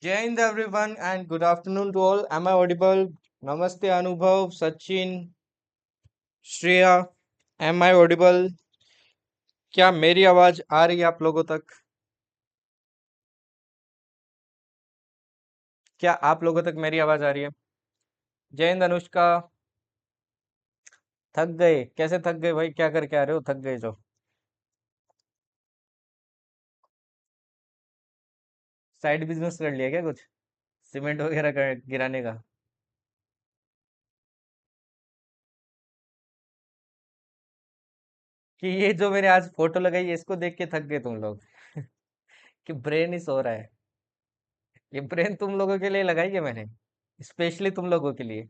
Jai Hind everyone and good afternoon to all. Am I audible? Namaste Anubhav, Sachin, Shreya. Am I audible? क्या मेरी आवाज आ रही है आप लोगों तक? क्या आप लोगों तक मेरी आवाज आ रही है? जय हिंद अनुष्का। थक गए? कैसे थक गए भाई? क्या करके आ रहे हो? थक गए जो साइड बिजनेस कर लिया क्या कुछ? सीमेंट वगैरह गिराने का? कि ये जो मैंने आज फोटो लगाई है, इसको देख के थक गए तुम लोग? कि ब्रेन ही सो रहा है? ये ब्रेन तुम लोगों के लिए लगाई है मैंने, स्पेशली तुम लोगों के लिए।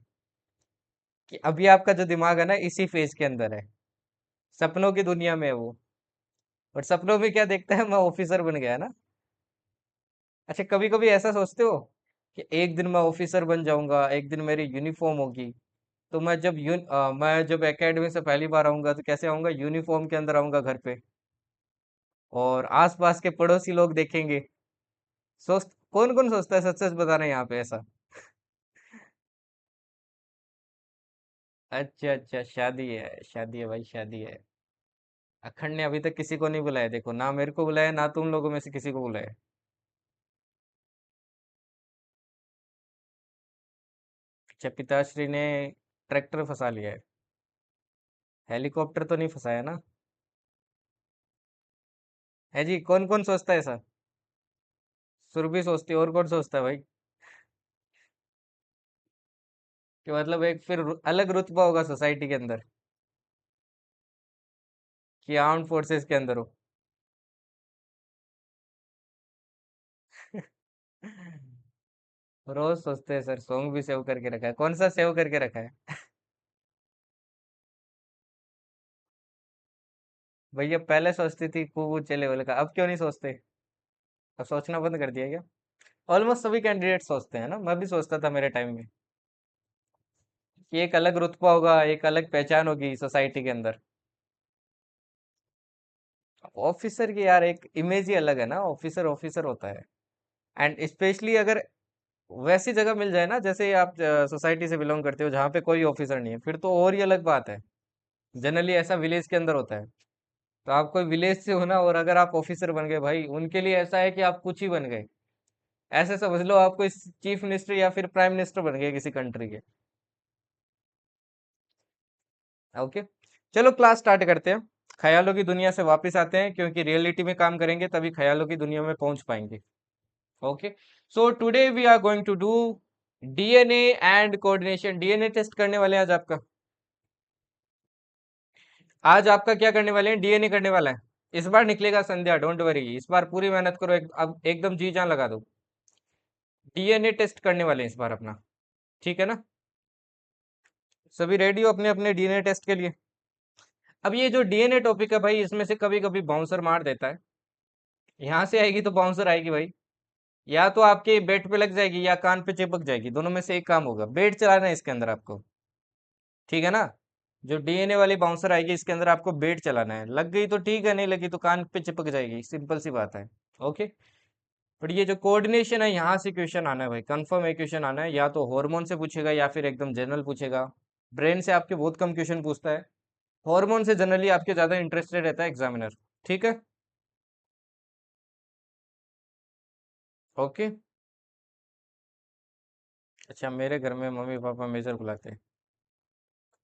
कि अभी आपका जो दिमाग है ना, इसी फेज के अंदर है, सपनों की दुनिया में है वो। और सपनों में क्या देखता है? मैं ऑफिसर बन गया ना। अच्छा, कभी कभी ऐसा सोचते हो कि एक दिन मैं ऑफिसर बन जाऊंगा, एक दिन मेरी यूनिफॉर्म होगी। तो मैं जब एकेडमी से पहली बार आऊंगा तो कैसे आऊंगा? यूनिफॉर्म के अंदर आऊंगा घर पे। और आसपास के पड़ोसी लोग देखेंगे। सोच कौन कौन सोचता है? सच सच बताना यहाँ पे ऐसा। अच्छा अच्छा, शादी है, शादी है भाई, शादी है। अखंड ने अभी तक किसी को नहीं बुलाया, देखो, ना मेरे को बुलाया, ना तुम लोगों में से किसी को बुलाया। अच्छा, पिताश्री ने ट्रैक्टर फंसा लिया है? हेलीकॉप्टर तो नहीं फंसाया ना? है जी, कौन कौन सोचता है ऐसा? सुरभि सोचती है, और कौन सोचता है भाई? कि मतलब एक फिर अलग रुतबा होगा सोसाइटी के अंदर, कि आर्म्ड फोर्सेस के अंदर हो। रोज सोचते हैं सर, सॉन्ग भी सेव करके रखा है। कौन सा सेव करके रखा है? भैया पहले सोचती थी खूब ऊंचे लेवल का, अब क्यों नहीं सोचते? अब सोचना बंद कर दिया क्या? ऑलमोस्ट सभी कैंडिडेट सोचते हैं ना, मैं भी सोचता था मेरे टाइम में, कि एक अलग रुतबा होगा, एक अलग पहचान होगी सोसाइटी के अंदर। ऑफिसर की यार एक इमेज ही अलग है ना, ऑफिसर ऑफिसर होता है। एंड स्पेशली अगर वैसी जगह मिल जाए ना, जैसे आप सोसाइटी से बिलोंग करते हो जहाँ पे कोई ऑफिसर नहीं है, फिर तो और ही अलग बात है। जनरली ऐसा विलेज के अंदर होता है। तो आप कोई विलेज से हो ना, और अगर आप ऑफिसर बन गए भाई, उनके लिए ऐसा है कि आप कुछ ही बन गए। ऐसे समझ लो आप कोई चीफ मिनिस्टर या फिर प्राइम मिनिस्टर बन गए किसी कंट्री के। ओके, चलो क्लास स्टार्ट करते हैं। ख्यालों की दुनिया से वापस आते हैं, क्योंकि रियलिटी में काम करेंगे तभी ख्यालों की दुनिया में पहुंच पाएंगे। Okay, so today we are going to do DNA and coordination. DNA test करने वाले हैं आज आपका। आज आपका क्या करने वाले हैं? डीएनए करने वाला है। इस बार निकलेगा संध्या, डोंट वरी, इस बार पूरी मेहनत करो, अब एकदम जी जान लगा दो। डीएनए टेस्ट करने वाले हैं इस बार अपना। ठीक है ना? सभी रेडी हो अपने अपने डीएनए टेस्ट के लिए? अब ये जो डीएनए टॉपिक है भाई, इसमें से कभी कभी बाउंसर मार देता है। यहाँ से आएगी तो बाउंसर आएगी भाई। या तो आपके बेड पे लग जाएगी या कान पे चिपक जाएगी, दोनों में से एक काम होगा। बेड चलाना है इसके अंदर आपको। ठीक है ना? जो डीएनए वाली बाउंसर आएगी, इसके अंदर आपको बेड चलाना है। लग गई तो ठीक है, नहीं लगी तो कान पे चिपक जाएगी, सिंपल सी बात है। ओके। बट ये जो कोऑर्डिनेशन है, यहाँ से क्वेश्चन आना है भाई, कंफर्म है क्वेश्चन आना है। या तो हार्मोन से पूछेगा या फिर एकदम जनरल पूछेगा। ब्रेन से आपके बहुत कम क्वेश्चन पूछता है। हार्मोन से जनरली आपके ज्यादा इंटरेस्टेड रहता है एग्जामिनर। ठीक है? ओके। अच्छा, मेरे घर में मम्मी पापा मेजर बुलाते हैं?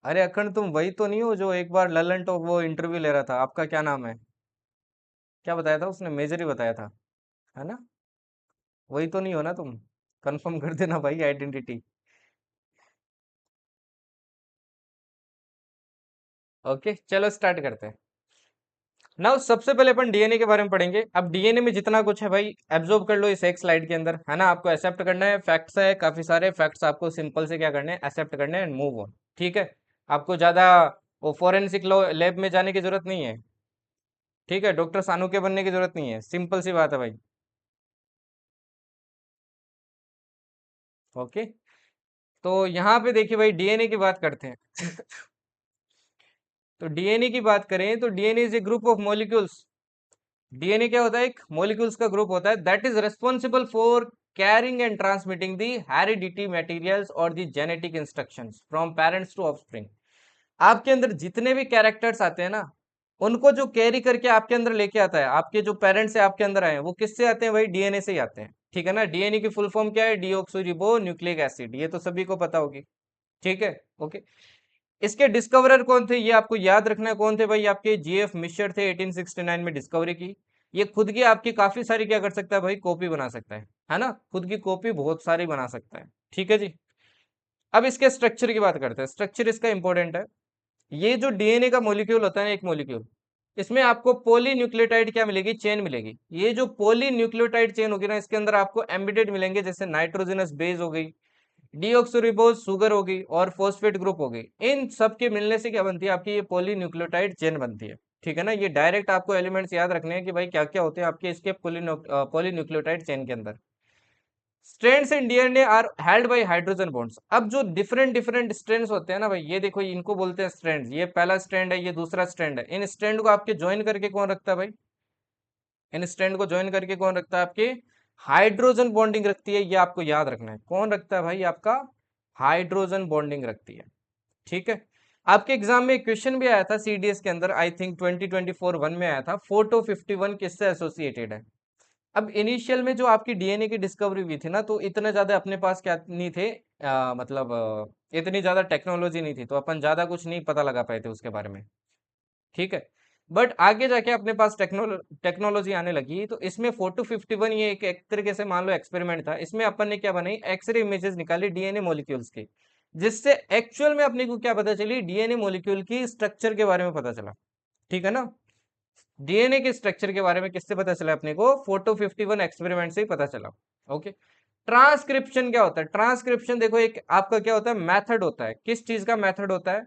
अरे अखंड, तुम वही तो नहीं हो जो एक बार ललन टॉप वो इंटरव्यू ले रहा था? आपका क्या नाम है? क्या बताया था उसने? मेजर ही बताया था, है ना? वही तो नहीं हो ना तुम? कंफर्म कर देना भाई आइडेंटिटी। ओके, चलो स्टार्ट करते हैं। नाउ सबसे पहले अपन डीएनए के बारे में पढ़ेंगे। अब डीएनए में जितना कुछ है भाई, एब्जॉर्ब कर लो इस एक स्लाइड के अंदर, है ना? आपको एक्सेप्ट करना है। फैक्ट्स है काफी सारे, फैक्ट्स आपको सिंपल से क्या करने हैं? एक्सेप्ट करने हैं एंड मूव ऑन। ठीक है? आपको ज्यादा वो फोरेंसिक लैब में जाने की जरूरत नहीं है। ठीक है? डॉक्टर सानू के बनने की जरूरत नहीं है, सिंपल सी बात है भाई। ओके, तो यहाँ पे देखिए भाई, डीएनए की बात करते हैं। तो डीएनए की बात करें तो DNA is a group of molecules. DNA क्या होता है? एक मॉलिक्यूल्स का ग्रुप होता है that is responsible for carrying and transmitting the heredity materials और the genetic instructions from parents to offspring. आपके अंदर जितने भी कैरेक्टर्स आते हैं ना, उनको जो कैरी करके आपके अंदर लेके आता है, आपके जो पेरेंट्स से आपके अंदर आए हैं, वो किससे आते हैं भाई? डीएनए से ही आते हैं। ठीक है ना? डीएनए की फुल फॉर्म क्या है? डीऑक्सीरिबो न्यूक्लिक एसिड। ये तो सभी को पता होगी। ठीक है, ओके। इसके डिस्कवरर कौन थे? ये आपको याद रखना है। कौन थे भाई? आपके जीएफ मिशर थे। 1869 में डिस्कवरी की। ये खुद की आपकी काफी सारी क्या कर सकता है भाई? कॉपी बना सकता है ना? खुद की कॉपी बहुत सारी बना सकता है। ठीक है जी। अब इसके स्ट्रक्चर की बात करते हैं। स्ट्रक्चर इसका इंपॉर्टेंट है। ये जो डीएनए का मॉलिक्यूल होता है ना, एक मॉलिक्यूल, इसमें आपको पॉलीन्यूक्लियोटाइड क्या मिलेगी? चेन मिलेगी। ये जो पॉलीन्यूक्लियोटाइड चेन होगी ना, इसके अंदर आपको एम्बेडेड मिलेंगे, जैसे नाइट्रोजनस बेस हो गई, डीऑक्सोरिबोज शुगर हो गई और फॉस्फेट ग्रुप हो गई। इन सब के मिलने से क्या बनती है? आपकी ये पॉलीन्यूक्लियोटाइड चेन बनती है। ठीक है ना? ये डायरेक्ट आपको एलिमेंट्स याद रखने हैं कि भाई क्या क्या होते हैं आपके इसके पॉलीन्यूक्लियोटाइड चेन के अंदर। Strands in DNA are held by hydrogen bonds. अब जो डिफरेंट डिफरेंट स्ट्रैंड्स होते हैं ना भाई, ये देखो, इनको बोलते हैं स्ट्रैंड्स। ये पहला स्ट्रैंड है, ये दूसरा स्ट्रैंड है। इन स्ट्रैंड को आपके ज्वाइन करके कौन रखता है भाई? इन स्ट्रैंड को ज्वाइन करके कौन रखता है? आपके हाइड्रोजन बॉन्डिंग रखती है। ये आपको याद रखना है। कौन रखता है भाई? आपका हाइड्रोजन बॉन्डिंग रखती है। ठीक है। आपके एग्जाम में क्वेश्चन भी आया था सीडीएस के अंदर, आई थिंक 2024 वन में आया था, फोटो 51 किससे एसोसिएटेड है? अब इनिशियल में जो आपकी डीएनए की डिस्कवरी हुई थी ना, तो इतने ज्यादा अपने पास क्या नहीं थे, मतलब इतनी ज्यादा टेक्नोलॉजी नहीं थी, तो अपन ज्यादा कुछ नहीं पता लगा पाए थे उसके बारे में। ठीक है। बट आगे जाके अपने पास टेक्नोलॉजी आने लगी, तो इसमें 4 to 51 ये एक तरीके से मान लो एक्सपेरिमेंट था। इसमें अपन ने क्या बनाई? एक्सरे इमेजेस निकाली डीएनए मॉलिक्यूल्स की, जिससे एक्चुअल में अपने को क्या पता चली? डीएनए मॉलिक्यूल की स्ट्रक्चर के बारे में पता चला। ठीक है ना? डीएनए के स्ट्रक्चर के बारे में किससे पता चला अपने को? 4 to 51 एक्सपेरिमेंट से ही पता चला। ओके। ट्रांसक्रिप्शन क्या होता है? ट्रांसक्रिप्शन देखो, एक आपका क्या होता है? मेथड होता है। किस चीज का मेथड होता है?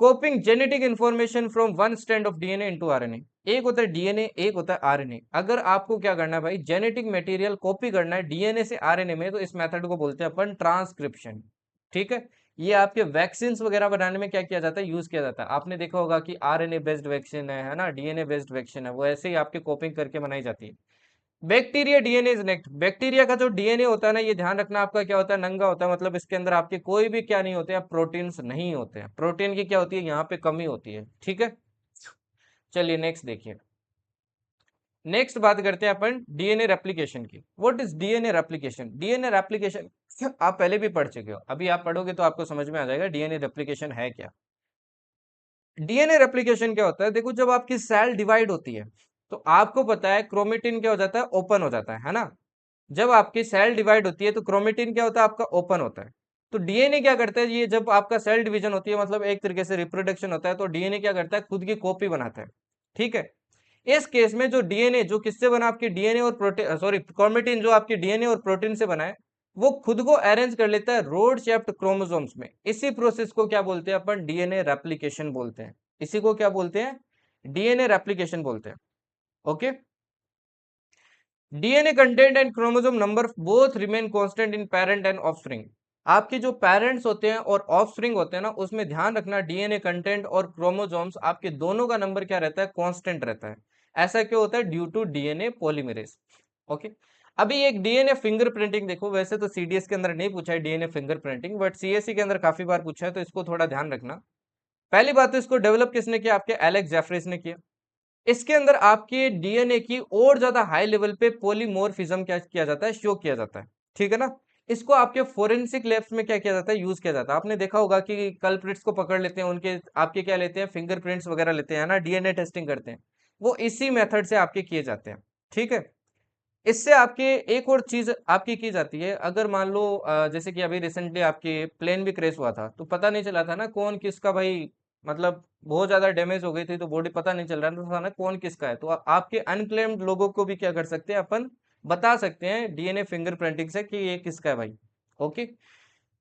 कॉपिंग genetic information from one strand of DNA into RNA. एक होता है डीएनए, एक होता है आरएनए। अगर आपको क्या करना है भाई? जेनेटिक मटेरियल कॉपी करना है डीएनए से आरएनए में, तो इस मेथड को बोलते हैं अपन ट्रांसक्रिप्शन। ठीक है। ये आपके वैक्सीन वगैरह बनाने में क्या किया जाता है? यूज किया जाता है। आपने देखा होगा कि आरएनए बेस्ड वैक्सीन है ना? डीएनए बेस्ड वैक्सीन है, वो ऐसे ही आपके कॉपिंग करके बनाई जाती है। Bacteria DNA is next. Bacteria का जो डीएनए होता है ना, ये ध्यान रखना, आपका क्या होता है? नंगा होता है। मतलब इसके अंदर आपके कोई भी क्या नहीं होते हैं? प्रोटीन्स नहीं होते हैं। प्रोटीन की क्या होती है? यहाँ पे कमी होती है। ठीक है। चलिए नेक्स्ट देखिए। नेक्स्ट बात करते हैं अपन डीएनए रेप्लिकेशन की। What is DNA replication? DNA replication आप पहले भी पढ़ चुके हो, अभी आप पढ़ोगे तो आपको समझ में आ जाएगा डीएनए रेप्लिकेशन है क्या। डीएनए रेप्लिकेशन क्या होता है? देखो, जब आपकी सेल डिवाइड होती है, तो आपको पता है क्रोमेटिन क्या हो जाता है? ओपन हो जाता है ना? जब आपकी सेल डिवाइड होती है, तो क्रोमेटिन क्या होता है? आपका ओपन होता है। तो डीएनए क्या करता है? ये जब आपका सेल डिवीजन होती है, मतलब एक तरीके से रिप्रोडक्शन होता है, तो डीएनए क्या करता है? खुद की कॉपी बनाता है। ठीक है। इस केस में जो डीएनए जो किससे बना? आपके डीएनए और प्रोटीन, सॉरी, क्रोमेटिन जो आपके डीएनए और प्रोटीन से बना है, वो खुद को अरेंज कर लेता है रोड शेप्ड क्रोमोसोम्स में। इसी प्रोसेस को क्या बोलते हैं अपन? डीएनए रेप्लिकेशन बोलते हैं। इसी को क्या बोलते हैं? डीएनए रेप्लिकेशन बोलते हैं। Okay. DNA content and chromosome number both remain constant in parent and offspring. आपके जो पेरेंट्स होते हैं और ऑफस्प्रिंग होते हैं ना, उसमें ध्यान रखना, डीएनए कंटेंट और क्रोमोसोम्स आपके दोनों का नंबर क्या रहता है? कांस्टेंट रहता है। ऐसा क्यों होता है? Due to DNA polymerase. Okay. अभी एक डीएनए फिंगरप्रिंटिंग देखो, वैसे तो सीडीएस के अंदर नहीं पूछा है डीएनए फिंगरप्रिंटिंग, बट सीएससी के अंदर काफी बार पूछा है, तो इसको थोड़ा ध्यान रखना। पहली बात तो, इसको डेवलप किसने किया? आपके एलेक्स जेफरीज ने किया। इसके अंदर आपके डीएनए की और ज्यादा हाई लेवल पे पॉलीमोर्फिज्म क्या किया जाता है? शो किया जाता है। ठीक है ना? इसको आपके फोरेंसिक लैब्स में क्या किया जाता है? यूज किया जाता है। आपने देखा होगा कि कल्प्रिट्स को पकड़ लेते हैं, उनके आपके क्या लेते हैं? फिंगरप्रिंट्स वगैरह लेते हैं ना, डीएनए टेस्टिंग करते हैं। वो इसी मेथड से आपके किए जाते हैं। ठीक है। इससे आपके एक और चीज आपकी की जाती है। अगर मान लो जैसे कि अभी रिसेंटली आपके प्लेन भी क्रैश हुआ था, तो पता नहीं चला था ना कौन किसका भाई, मतलब बहुत ज्यादा डैमेज हो गई थी, तो बॉडी पता नहीं चल रहा था ना कौन किसका है। तो आपके अनक्लेम्ड लोगों को भी क्या कर सकते हैं अपन? बता सकते हैं डीएनए फिंगरप्रिंटिंग से कि ये किसका है भाई। ओके।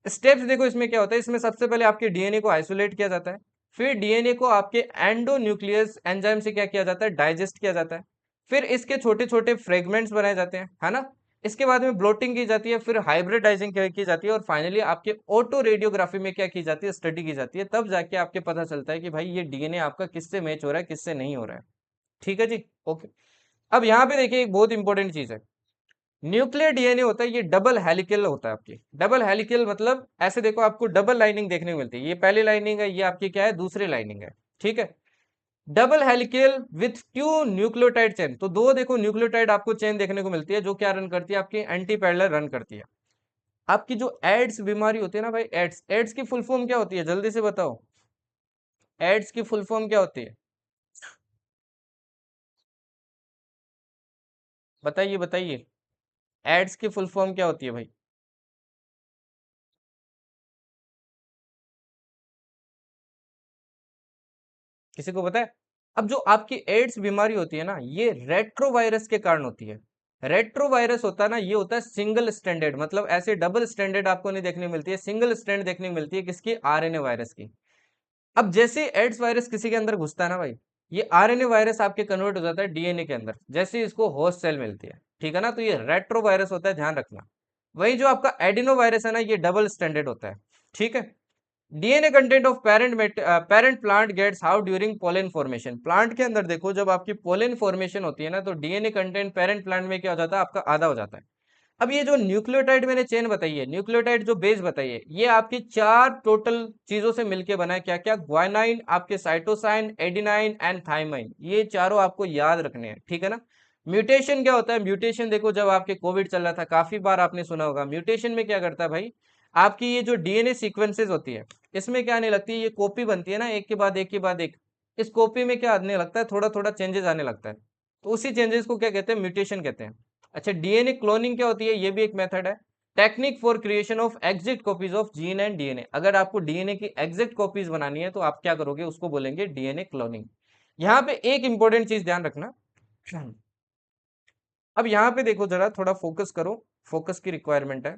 स्टेप्स देखो, इसमें क्या होता है? इसमें सबसे पहले आपके डीएनए को आइसोलेट किया जाता है। फिर डीएनए को आपके एंडोन्यूक्लियस एंजाइम से क्या किया जाता है? डाइजेस्ट किया जाता है। फिर इसके छोटे छोटे फ्रेगमेंट्स बनाए जाते हैं, है ना? इसके बाद में ब्लोटिंग की जाती है, फिर हाइब्रिडाइजिंग की जाती है, और फाइनली आपके ऑटो रेडियोग्राफी में क्या की जाती है? स्टडी की जाती है। तब जाके आपके पता चलता है कि भाई ये डीएनए आपका किससे मैच हो रहा है, किससे नहीं हो रहा है। ठीक है जी। ओके। अब यहाँ पे देखिए, एक बहुत इंपॉर्टेंट चीज है। न्यूक्लियर डीएनए होता है ये डबल हेलिकल होता है आपकी। डबल हेलिकल मतलब ऐसे देखो आपको डबल लाइनिंग देखने को मिलती है, ये पहली लाइनिंग है, ये आपकी क्या है, दूसरी लाइनिंग है, ठीक है। Double helical with to nucleotide chain, तो दो देखो न्यूक्लियोटाइड आपको चेन देखने को मिलती है, जो क्या रन करती है, आपकी एंटी पैरेलल रन करती है। आपकी जो एड्स बीमारी होती है ना भाई, एड्स, एड्स की फुल फॉर्म क्या होती है, जल्दी से बताओ, एड्स की फुल फॉर्म क्या होती है, बताइए बताइए, एड्स की फुल फॉर्म क्या होती है भाई, किसी को पता है? अब जो आपकी एड्स बीमारी होती है ना, ये रेट्रोवायरस के कारण होती है। रेट्रोवायरस होता है ना, ये होता है सिंगल स्टैंडर्ड, मतलब ऐसे डबल स्टैंडर्ड आपको नहीं देखने को मिलती है, सिंगल स्टैंड देखने को मिलती है, किसकी, आरएनए वायरस की। अब जैसे एड्स वायरस किसी के अंदर घुसता है ना भाई, ये आरएनए वायरस आपके कन्वर्ट हो जाता है डीएनए के अंदर, जैसे इसको होस्ट सेल मिलती है, ठीक है ना, तो ये रेट्रो वायरस होता है, ध्यान रखना। वही जो आपका एडिनो वायरस है ना, ये डबल स्टैंडर्ड होता है, ठीक है। DNA content of parent plant gets how during pollen formation, plant के अंदर देखो जब आपकी पोलन फॉर्मेशन होती है ना, तो डीएनए कंटेंट पेरेंट प्लांट में क्या हो जाता है, आपका आधा हो जाता है। अब ये जो न्यूक्लियोटाइड मैंने चेन बताई है, न्यूक्लियोटाइड जो बेस बताई है, ये आपकी चार टोटल चीजों से मिलके बना है, क्या क्या, ग्वानाइन, आपके साइटोसाइन, एडिनाइन एंड थाइमाइन, ये चारों आपको याद रखने हैं, ठीक है ना। म्यूटेशन क्या होता है, म्यूटेशन देखो जब आपके कोविड चल रहा था, काफी बार आपने सुना होगा, म्यूटेशन में क्या करता है भाई, आपकी ये जो डीएनए सीक्वेंसेस होती है, इसमें क्या आने लगती है, ये कॉपी बनती है ना, एक के बाद एक के बाद एक, इस कॉपी में क्या आने लगता है, थोड़ा थोड़ा चेंजेस आने लगता है, तो उसी चेंजेस को क्या कहते हैं, म्यूटेशन कहते हैं। अच्छा, डीएनए क्लोनिंग क्या होती है, ये भी एक मेथड है, technique for creation of exact copies of gene and DNA, अगर आपको डीएनए की एग्जैक्ट कॉपीज बनानी है तो आप क्या करोगे, उसको बोलेंगे डीएनए क्लोनिंग। यहाँ पे एक इंपॉर्टेंट चीज ध्यान रखना, अब यहाँ पे देखो जरा, थोड़ा फोकस करो, फोकस की रिक्वायरमेंट है।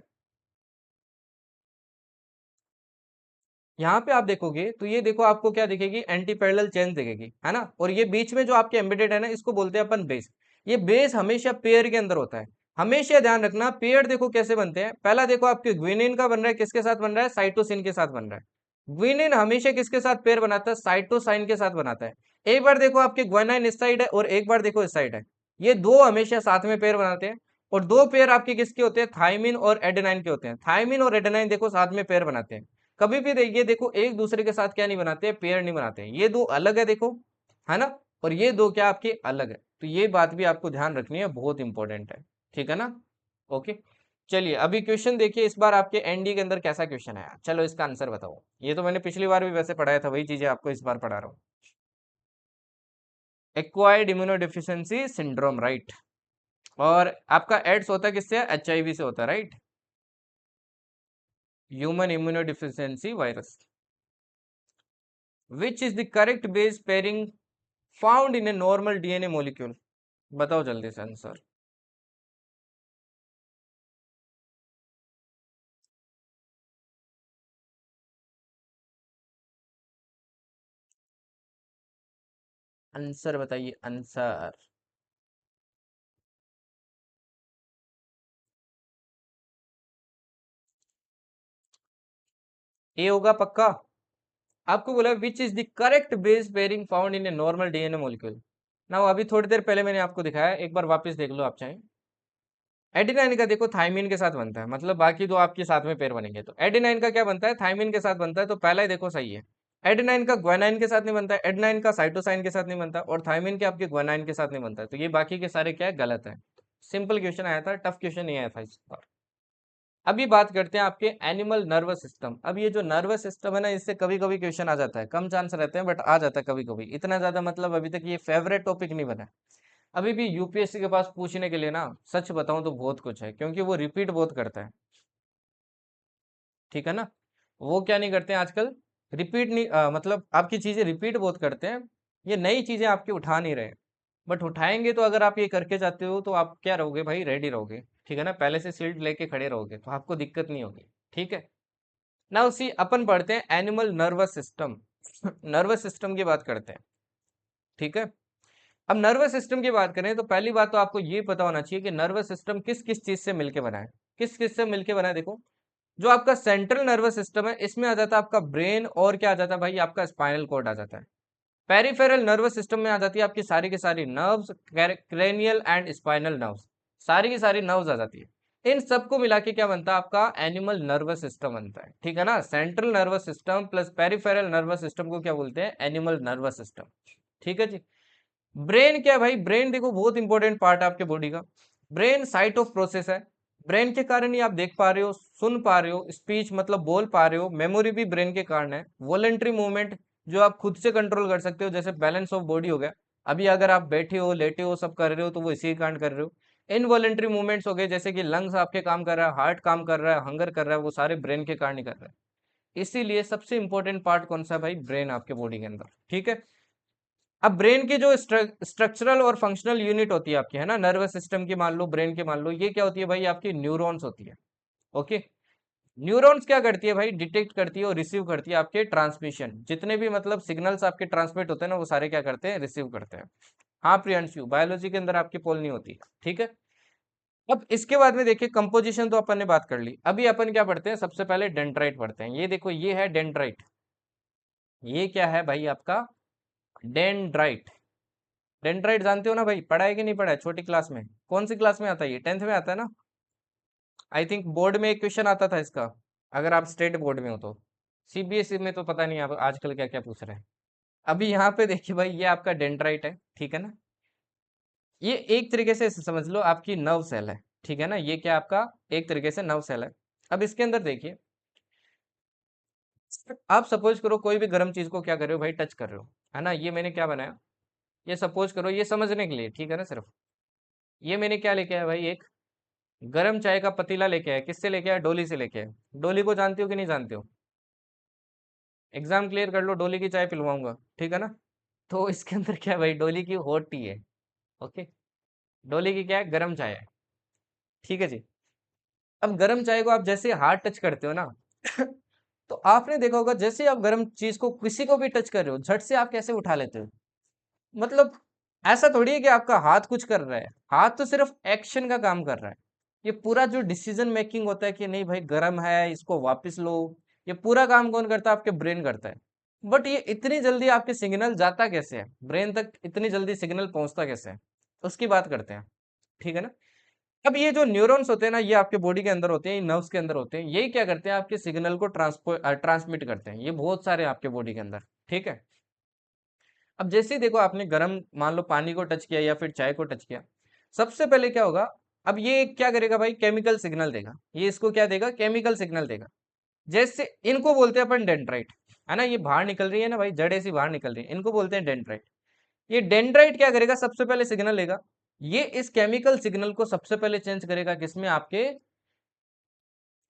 यहाँ पे आप देखोगे तो ये देखो आपको क्या दिखेगी, एंटी पैरेलल चेन दिखेगी, है ना, और ये बीच में जो आपके एम्बेडेड है ना, इसको बोलते हैं अपन बेस। ये बेस हमेशा पेयर के अंदर होता है, हमेशा ध्यान रखना। पेयर देखो कैसे बनते हैं, पहला देखो आपके ग्विनिन का बन रहा है, किसके साथ बन रहा है, साइटोसिन के साथ बन रहा है। ग्विनिन हमेशा किसके साथ पेयर बनाता है, साइटोसाइन के साथ बनाता है। एक बार देखो आपके ग्वानाइन इस साइड है और एक बार देखो इस साइड है, ये दो हमेशा साथ में पेयर बनाते हैं। और दो पेयर आपके किसके होते हैं, थाइमिन और एडेनाइन के होते हैं, थाइमिन और एडेनाइन देखो साथ में पेयर बनाते हैं। कभी भी देखिए, देखो एक दूसरे के साथ क्या नहीं बनाते हैं, पेयर नहीं बनाते हैं, ये दो अलग है देखो, है ना, और ये दो क्या आपके अलग है, तो ये बात भी आपको ध्यान रखनी है, बहुत इंपॉर्टेंट है, ठीक है ना। ओके, चलिए अभी क्वेश्चन देखिए, इस बार आपके एनडी के अंदर कैसा क्वेश्चन आया, चलो इसका आंसर बताओ। ये तो मैंने पिछली बार भी वैसे पढ़ाया था, वही चीजें आपको इस बार पढ़ा रहा हूँ। Acquired immunodeficiency syndrome, right. और आपका एड्स होता है किससे, एचआईवी से होता है, right, human immunodeficiency virus. Which is the correct base pairing found in a normal DNA molecule, बताओ जल्दी से आंसर। आंसर बताइए आंसर। ए होगा पक्का, आपको बोला which is the correct base pairing found in a normal DNA molecule. ना अभी थोड़ी देर पहले मैंने आपको दिखाया, एक बार वापस देख लो आप चाहें। एडेनाइन का देखो थाइमिन के साथ बनता है, मतलब बाकी दो आपके साथ में पेयर बनेंगे, तो एडेनाइन का क्या बनता है, थाइमिन के साथ बनता है, तो पहला ही देखो सही है। एडेनाइन का ग्वानाइन के साथ नहीं बनता है, एडेनाइन का साइटोसाइन के साथ नहीं बनता, और थाइमिन के आपके ग्वानाइन के साथ नहीं बनता है, तो ये बाकी के सारे क्या है, गलत है। सिंपल क्वेश्चन आया था, टफ क्वेश्चन नहीं आया था इस बार। अभी बात करते हैं आपके एनिमल नर्वस सिस्टम। अब ये जो नर्वस सिस्टम है ना, इससे कभी कभी क्वेश्चन आ जाता है, कम चांस रहते हैं बट आ जाता है कभी कभी, इतना ज्यादा मतलब अभी तक ये फेवरेट टॉपिक नहीं बना है। अभी भी यूपीएससी के पास पूछने के लिए ना, सच बताऊं तो बहुत कुछ है, क्योंकि वो रिपीट बहुत करता है, ठीक है ना। वो क्या नहीं करते हैं आजकल, रिपीट नहीं, मतलब आपकी चीजें रिपीट बहुत करते हैं, ये नई चीजें आपकी उठा नहीं रहे, बट उठाएंगे तो अगर आप ये करके जाते हो तो आप क्या रहोगे भाई, रेडी रहोगे, ठीक है ना, पहले से शील्ड लेके खड़े रहोगे तो आपको दिक्कत नहीं होगी, ठीक है ना। उसी अपन पढ़ते हैं animal nervous system, nervous system की बात करते हैं, ठीक है। अब नर्वस सिस्टम की बात करें तो पहली बात तो आपको ये पता होना चाहिए कि नर्वस सिस्टम किस किस चीज से मिलके बना है, किस किस से मिलके बना है, देखो। जो आपका सेंट्रल नर्वस सिस्टम है, इसमें आ जाता है आपका ब्रेन, और क्या आ जाता है भाई, आपका स्पाइनल कॉर्ड आ जाता है। पेरिफेरल नर्वस सिस्टम में आ जाती है आपकी सारी की सारी nerves, cranial and spinal nerves. सारी की सारी नर्व्स आ जाती है। इन सबको मिला के क्या बनता है आपका एनिमल नर्वस सिस्टम बनता है, ठीक है ना। Central nervous system plus peripheral nervous system को क्या बोलते हैं, एनिमल नर्वस सिस्टम, ठीक है जी। ब्रेन क्या है भाई, ब्रेन देखो बहुत इंपॉर्टेंट पार्ट है आपके बॉडी का। ब्रेन साइट ऑफ प्रोसेस है। ब्रेन के कारण ही आप देख पा रहे हो, सुन पा रहे हो, स्पीच मतलब बोल पा रहे हो, मेमोरी भी ब्रेन के कारण है। वॉलेंट्री मूवमेंट जो आप खुद से कंट्रोल कर सकते हो, जैसे बैलेंस ऑफ बॉडी हो गया। अभी अगर आप बैठे हो, लेटे हो, सब कर रहे हो तो वो इसी के कारण कर रहे हो। इनवॉलेंट्री मूवमेंट्स हो गए, जैसे कि लंग्स आपके काम कर रहा है, हार्ट काम कर रहा है, हंगर कर रहा है, वो सारे ब्रेन के कारण ही कर रहा है। इसीलिए सबसे इंपॉर्टेंट पार्ट कौन सा है भाई, ब्रेन आपके बॉडी के अंदर, ठीक है। अब ब्रेन की जो स्ट्रक्चरल और फंक्शनल यूनिट होती है आपकी, है ना, नर्वस सिस्टम की मान लो, ब्रेन की मान लो, ये क्या होती है भाई, आपकी न्यूरॉन्स होती है। ओके। न्यूरॉन्स क्या करती है भाई, डिटेक्ट करती है और रिसीव करती है आपके ट्रांसमिशन, जितने भी मतलब सिग्नल्स आपके ट्रांसमिट होते हैं ना, वो सारे क्या करते हैं, रिसीव करते हैं। हाँ प्रियांशु, बायोलॉजी के अंदर आपकी पोल नहीं होती, ठीक है। अब इसके बाद में देखिए, कंपोजिशन तो अपन ने बात कर ली। अभी अपन क्या पढ़ते हैं, सबसे पहले डेंड्राइट पढ़ते हैं। ये देखो, ये है डेंड्राइट। ये क्या है भाई आपका, डेंड्राइट। डेंड्राइट जानते हो ना भाई, पढ़ा है कि नहीं पढ़ा है छोटी क्लास में? कौन सी क्लास में आता है ये, 10th में आता है ना? आई थिंक बोर्ड में एक क्वेश्चन आता था इसका, अगर आप स्टेट बोर्ड में हो तो। सीबीएसई में तो पता नहीं आप आजकल क्या क्या पूछ रहे हैं। अभी यहाँ पे देखिए भाई, ये आपका डेंड्राइट है, ठीक है ना। ये एक तरीके से समझ लो आपकी नर्व सेल है, ठीक है ना। ये क्या आपका एक तरीके से नर्व सेल है। अब इसके अंदर देखिए, आप सपोज करो कोई भी गर्म चीज को क्या कर रहे हो भाई, टच कर रहे हो, है ना। ये मैंने क्या बनाया, ये सपोज करो, ये समझने के लिए, ठीक है ना, सिर्फ। ये मैंने क्या लेके आया भाई, एक गरम चाय का पतीला लेके आया। किससे लेके आया, डोली से लेके आया। डोली को जानते हो कि नहीं जानते हो? एग्जाम क्लियर कर लो, डोली की चाय पिलवाऊंगा, ठीक है ना। तो इसके अंदर क्या है भाई, डोली की हॉट टी है। ओके। डोली की क्या है, गरम चाय है, ठीक है जी। अब गरम चाय को आप जैसे हाथ टच करते हो ना तो आपने देखा होगा, जैसे आप गरम चीज को किसी को भी टच कर रहे हो, झट से आप कैसे उठा लेते हो। मतलब ऐसा थोड़ी है कि आपका हाथ कुछ कर रहा है, हाथ तो सिर्फ एक्शन का काम कर रहा है। ये पूरा जो डिसीजन मेकिंग होता है कि नहीं भाई गर्म है, इसको वापस लो, ये पूरा काम कौन करता है, आपके ब्रेन करता है। बट ये इतनी जल्दी आपके सिग्नल जाता कैसे है ब्रेन तक, इतनी जल्दी सिग्नल पहुंचता कैसे है, उसकी बात करते हैं, ठीक है ना। अब ये जो न्यूरॉन्स होते हैं ना, ये आपके बॉडी के अंदर होते हैं, नर्व्स के अंदर होते हैं। यही क्या करते हैं, आपके सिग्नल को ट्रांसमिट करते हैं। ये बहुत सारे हैं आपके बॉडी के अंदर, ठीक है। अब जैसे ही देखो, आपने गर्म मान लो पानी को टच किया या फिर चाय को टच किया, सबसे पहले क्या होगा, अब ये क्या करेगा भाई, केमिकल सिग्नल देगा। ये इसको क्या देगा, केमिकल सिग्नल देगा। जैसे इनको बोलते हैं अपन डेंड्राइट, है ना। ये बाहर निकल रही है ना भाई, जड़े से बाहर निकल रही है, इनको बोलते हैं डेंड्राइट। ये डेंड्राइट क्या करेगा, सबसे पहले सिग्नल लेगा। ये इस केमिकल सिग्नल को सबसे पहले चेंज करेगा किसमें, आपके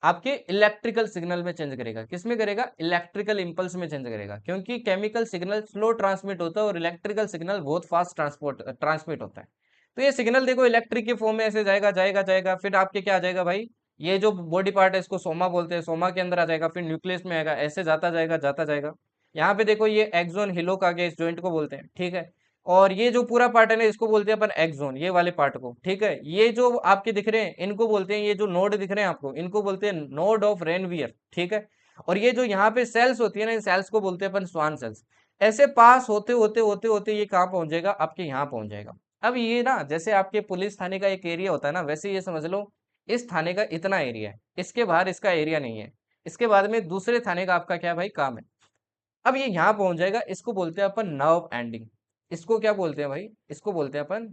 आपके इलेक्ट्रिकल सिग्नल में चेंज करेगा। किसमें करेगा, इलेक्ट्रिकल इंपल्स में चेंज करेगा, क्योंकि केमिकल सिग्नल स्लो ट्रांसमिट होता है और इलेक्ट्रिकल सिग्नल बहुत फास्ट ट्रांसमिट होता है। तो ये सिग्नल देखो, इलेक्ट्रिक के फॉर्म में ऐसे जाएगा जाएगा जाएगा, फिर आपके क्या आ जाएगा भाई, ये जो बॉडी पार्ट है इसको सोमा बोलते हैं, सोमा के अंदर आ जाएगा, फिर न्यूक्लियस में आएगा, ऐसे जाता जाएगा जाता जाएगा। यहाँ पे देखो, ये एक्सोन हिलोक आ गया, इस जॉइंट को बोलते हैं, ठीक है। और ये जो पूरा पार्ट है ना, इसको बोलते हैं अपन एक्सोन, ये वाले पार्ट को, ठीक है। ये जो आपके दिख रहे हैं, इनको बोलते हैं, ये जो नोड दिख रहे हैं आपको, इनको बोलते हैं नोड ऑफ रेनवियर, ठीक है। और ये जो यहाँ पे सेल्स होती है ना, इन सेल्स को बोलते हैं अपन स्वान सेल्स। ऐसे पास होते होते होते होते ये कहाँ पहुंच जाएगा, आपके यहाँ पहुंच जाएगा। अब ये ना, जैसे आपके पुलिस थाने का एक एरिया होता है ना, वैसे ये समझ लो इस थाने का इतना एरिया है, इसके बाहर इसका एरिया नहीं है। इसके बाद में दूसरे थाने का आपका क्या भाई काम है। अब ये यहाँ पहुंच जाएगा, इसको बोलते हैं अपन नर्व एंडिंग। इसको क्या बोलते हैं भाई, इसको बोलते हैं अपन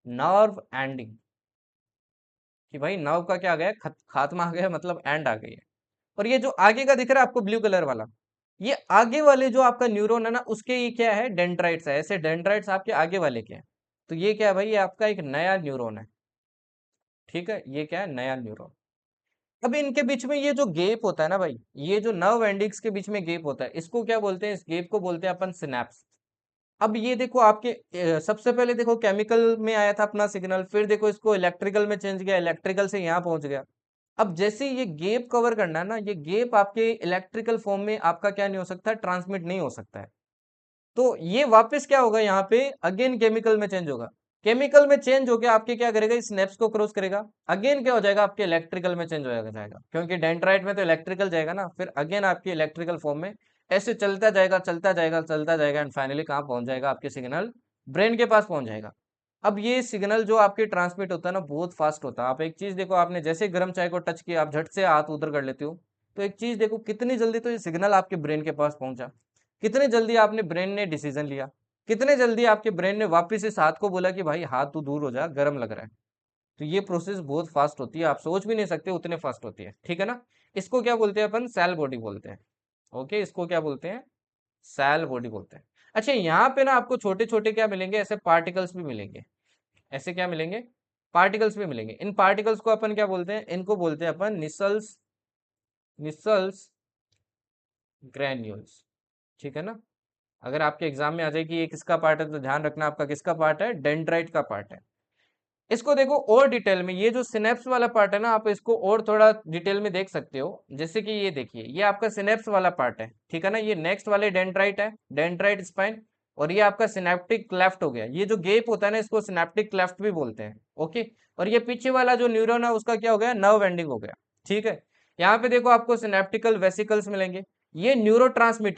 नर्व एंडिंग। कि भाई नर्व का क्या आ गया, खात्मा आ गया, मतलब एंड आ गई है। और ये जो आगे का दिख रहा है आपको ब्लू कलर वाला, ये आगे वाले जो आपका न्यूरॉन है ना, उसके ये क्या है, डेंड्राइट्स है। ऐसे डेंड्राइट्स आपके आगे वाले के हैं। तो ये क्या है भाई, ये आपका एक नया न्यूरॉन है, ठीक है। ये क्या है, नया न्यूरॉन। अब इनके बीच में ये जो गैप होता है ना भाई, ये जो नर्व एंडिंग्स के बीच में गैप होता है, इसको क्या बोलते हैं, इस गैप को बोलते हैं अपन सिनेप्स। अब ये देखो आपके सबसे पहले देखो केमिकल में आया था अपना सिग्नल, फिर देखो इसको इलेक्ट्रिकल में चेंज किया, इलेक्ट्रिकल से यहाँ पहुंच गया। अब जैसे ये गैप कवर करना है ना, ये गैप आपके इलेक्ट्रिकल फॉर्म में आपका क्या नहीं हो सकता, ट्रांसमिट नहीं हो सकता है। तो ये वापस क्या होगा, यहाँ पे अगेन केमिकल में चेंज होगा। केमिकल में चेंज होकर आपके क्या करेगा, इस स्नेप्स को क्रॉस करेगा, अगेन क्या हो जाएगा, आपके इलेक्ट्रिकल में चेंज हो जाएगा, क्योंकि डेंड्राइट में तो इलेक्ट्रिकल जाएगा ना, फिर अगेन आपके इलेक्ट्रिकल फॉर्म में ऐसे चलता जाएगा चलता जाएगा चलता जाएगा, एंड फाइनली कहाँ पहुंच जाएगा, आपके सिग्नल ब्रेन के पास पहुंच जाएगा। अब ये सिग्नल जो आपके ट्रांसमिट होता है ना बहुत फास्ट होता है। आप एक चीज देखो, आपने जैसे गर्म चाय को टच किया आप झट से हाथ उधर कर लेते हो। तो एक चीज देखो कितनी जल्दी तो ये सिग्नल आपके ब्रेन के पास पहुंचा, कितने जल्दी आपने ब्रेन ने डिसीजन लिया, कितने जल्दी आपके ब्रेन ने वापस इस हाथ को बोला कि भाई हाथ तू दूर हो जा, गर्म लग रहा है। तो ये प्रोसेस बहुत फास्ट होती है, आप सोच भी नहीं सकते उतने फास्ट होती है, ठीक है ना। इसको क्या बोलते हैं अपन, सेल बॉडी बोलते हैं। ओके, इसको क्या बोलते हैं, सेल बॉडी बोलते हैं। अच्छा, यहाँ पे ना आपको छोटे छोटे क्या मिलेंगे, ऐसे पार्टिकल्स भी मिलेंगे। ऐसे क्या मिलेंगे, पार्टिकल्स भी मिलेंगे। इन पार्टिकल्स को अपन क्या बोलते हैं, इनको बोलते हैं अपन निसल्स, निसल्स ग्रैन्यूल्स, ठीक है ना। अगर आपके एग्जाम में आ जाए कि ये किसका पार्ट है तो ध्यान रखना आपका किसका पार्ट है, डेंड्राइट का पार्ट है। इसको देखो और डिटेल में, ये जो सिनेप्स वाला पार्ट है ना, आप इसको और थोड़ा डिटेल में देख सकते हो। जैसे कि ये देखिए, ये आपका सिनेप्स वाला पार्ट है, ठीक है ना। ये नेक्स्ट वाले डेंड्राइट है, डेंड्राइट स्पाइन। और ये आपका सिनेप्टिक क्लेफ्ट हो गया, ये जो गेप होता है ना इसको सिनेप्टिक क्लेफ्ट भी बोलते हैं। ओके, और ये पीछे वाला जो न्यूरॉन है उसका क्या हो गया, नर्व एंडिंग हो गया, ठीक है। यहाँ पे देखो आपको सिनेप्टिकल वेसिकल्स मिलेंगे, ये न्यूरो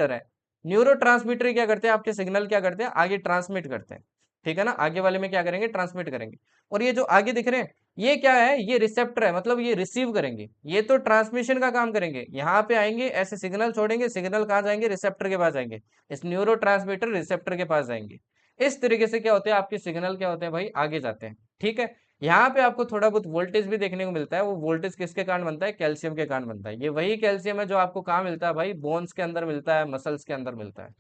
है। न्यूरो क्या करते हैं, आपके सिग्नल क्या करते हैं, आगे ट्रांसमिट करते हैं, ठीक है ना। आगे वाले में क्या करेंगे, ट्रांसमिट करेंगे। और ये जो आगे दिख रहे हैं, ये क्या है, ये रिसेप्टर है, मतलब ये रिसीव करेंगे, ये तो ट्रांसमिशन का काम करेंगे। यहाँ पे आएंगे ऐसे सिग्नल छोड़ेंगे, सिग्नल कहाँ जाएंगे, रिसेप्टर के पास जाएंगे। इस न्यूरो रिसेप्टर के पास जाएंगे। इस तरीके से क्या होते हैं आपके सिग्नल, क्या होते हैं भाई, आगे जाते हैं, ठीक है। यहाँ पे आपको थोड़ा बहुत वोल्टेज भी देखने को मिलता है। वो वोल्टेज किसके कारण बनता है, कैल्शियम के कारण बनता है। ये वही कैल्शियम है जो आपको कहाँ मिलता है भाई, बोन्स के अंदर मिलता है, मसल्स के अंदर मिलता है।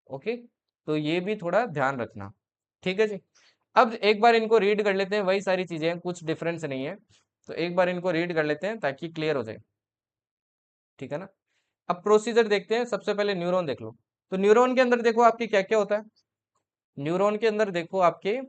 ओके, तो ये भी थोड़ा ध्यान रखना, ठीक है जी। अब एक बार इनको रीड कर लेते हैं, वही सारी चीजें हैं, कुछ डिफरेंस नहीं है। तो एक बार इनको रीड कर लेते हैं ताकि क्लियर हो जाए, ठीक है ना। अब प्रोसीजर देखते हैं, सबसे पहले न्यूरॉन देख लो। तो न्यूरॉन के अंदर देखो आपके क्या क्या होता है, न्यूरॉन के अंदर देखो आपके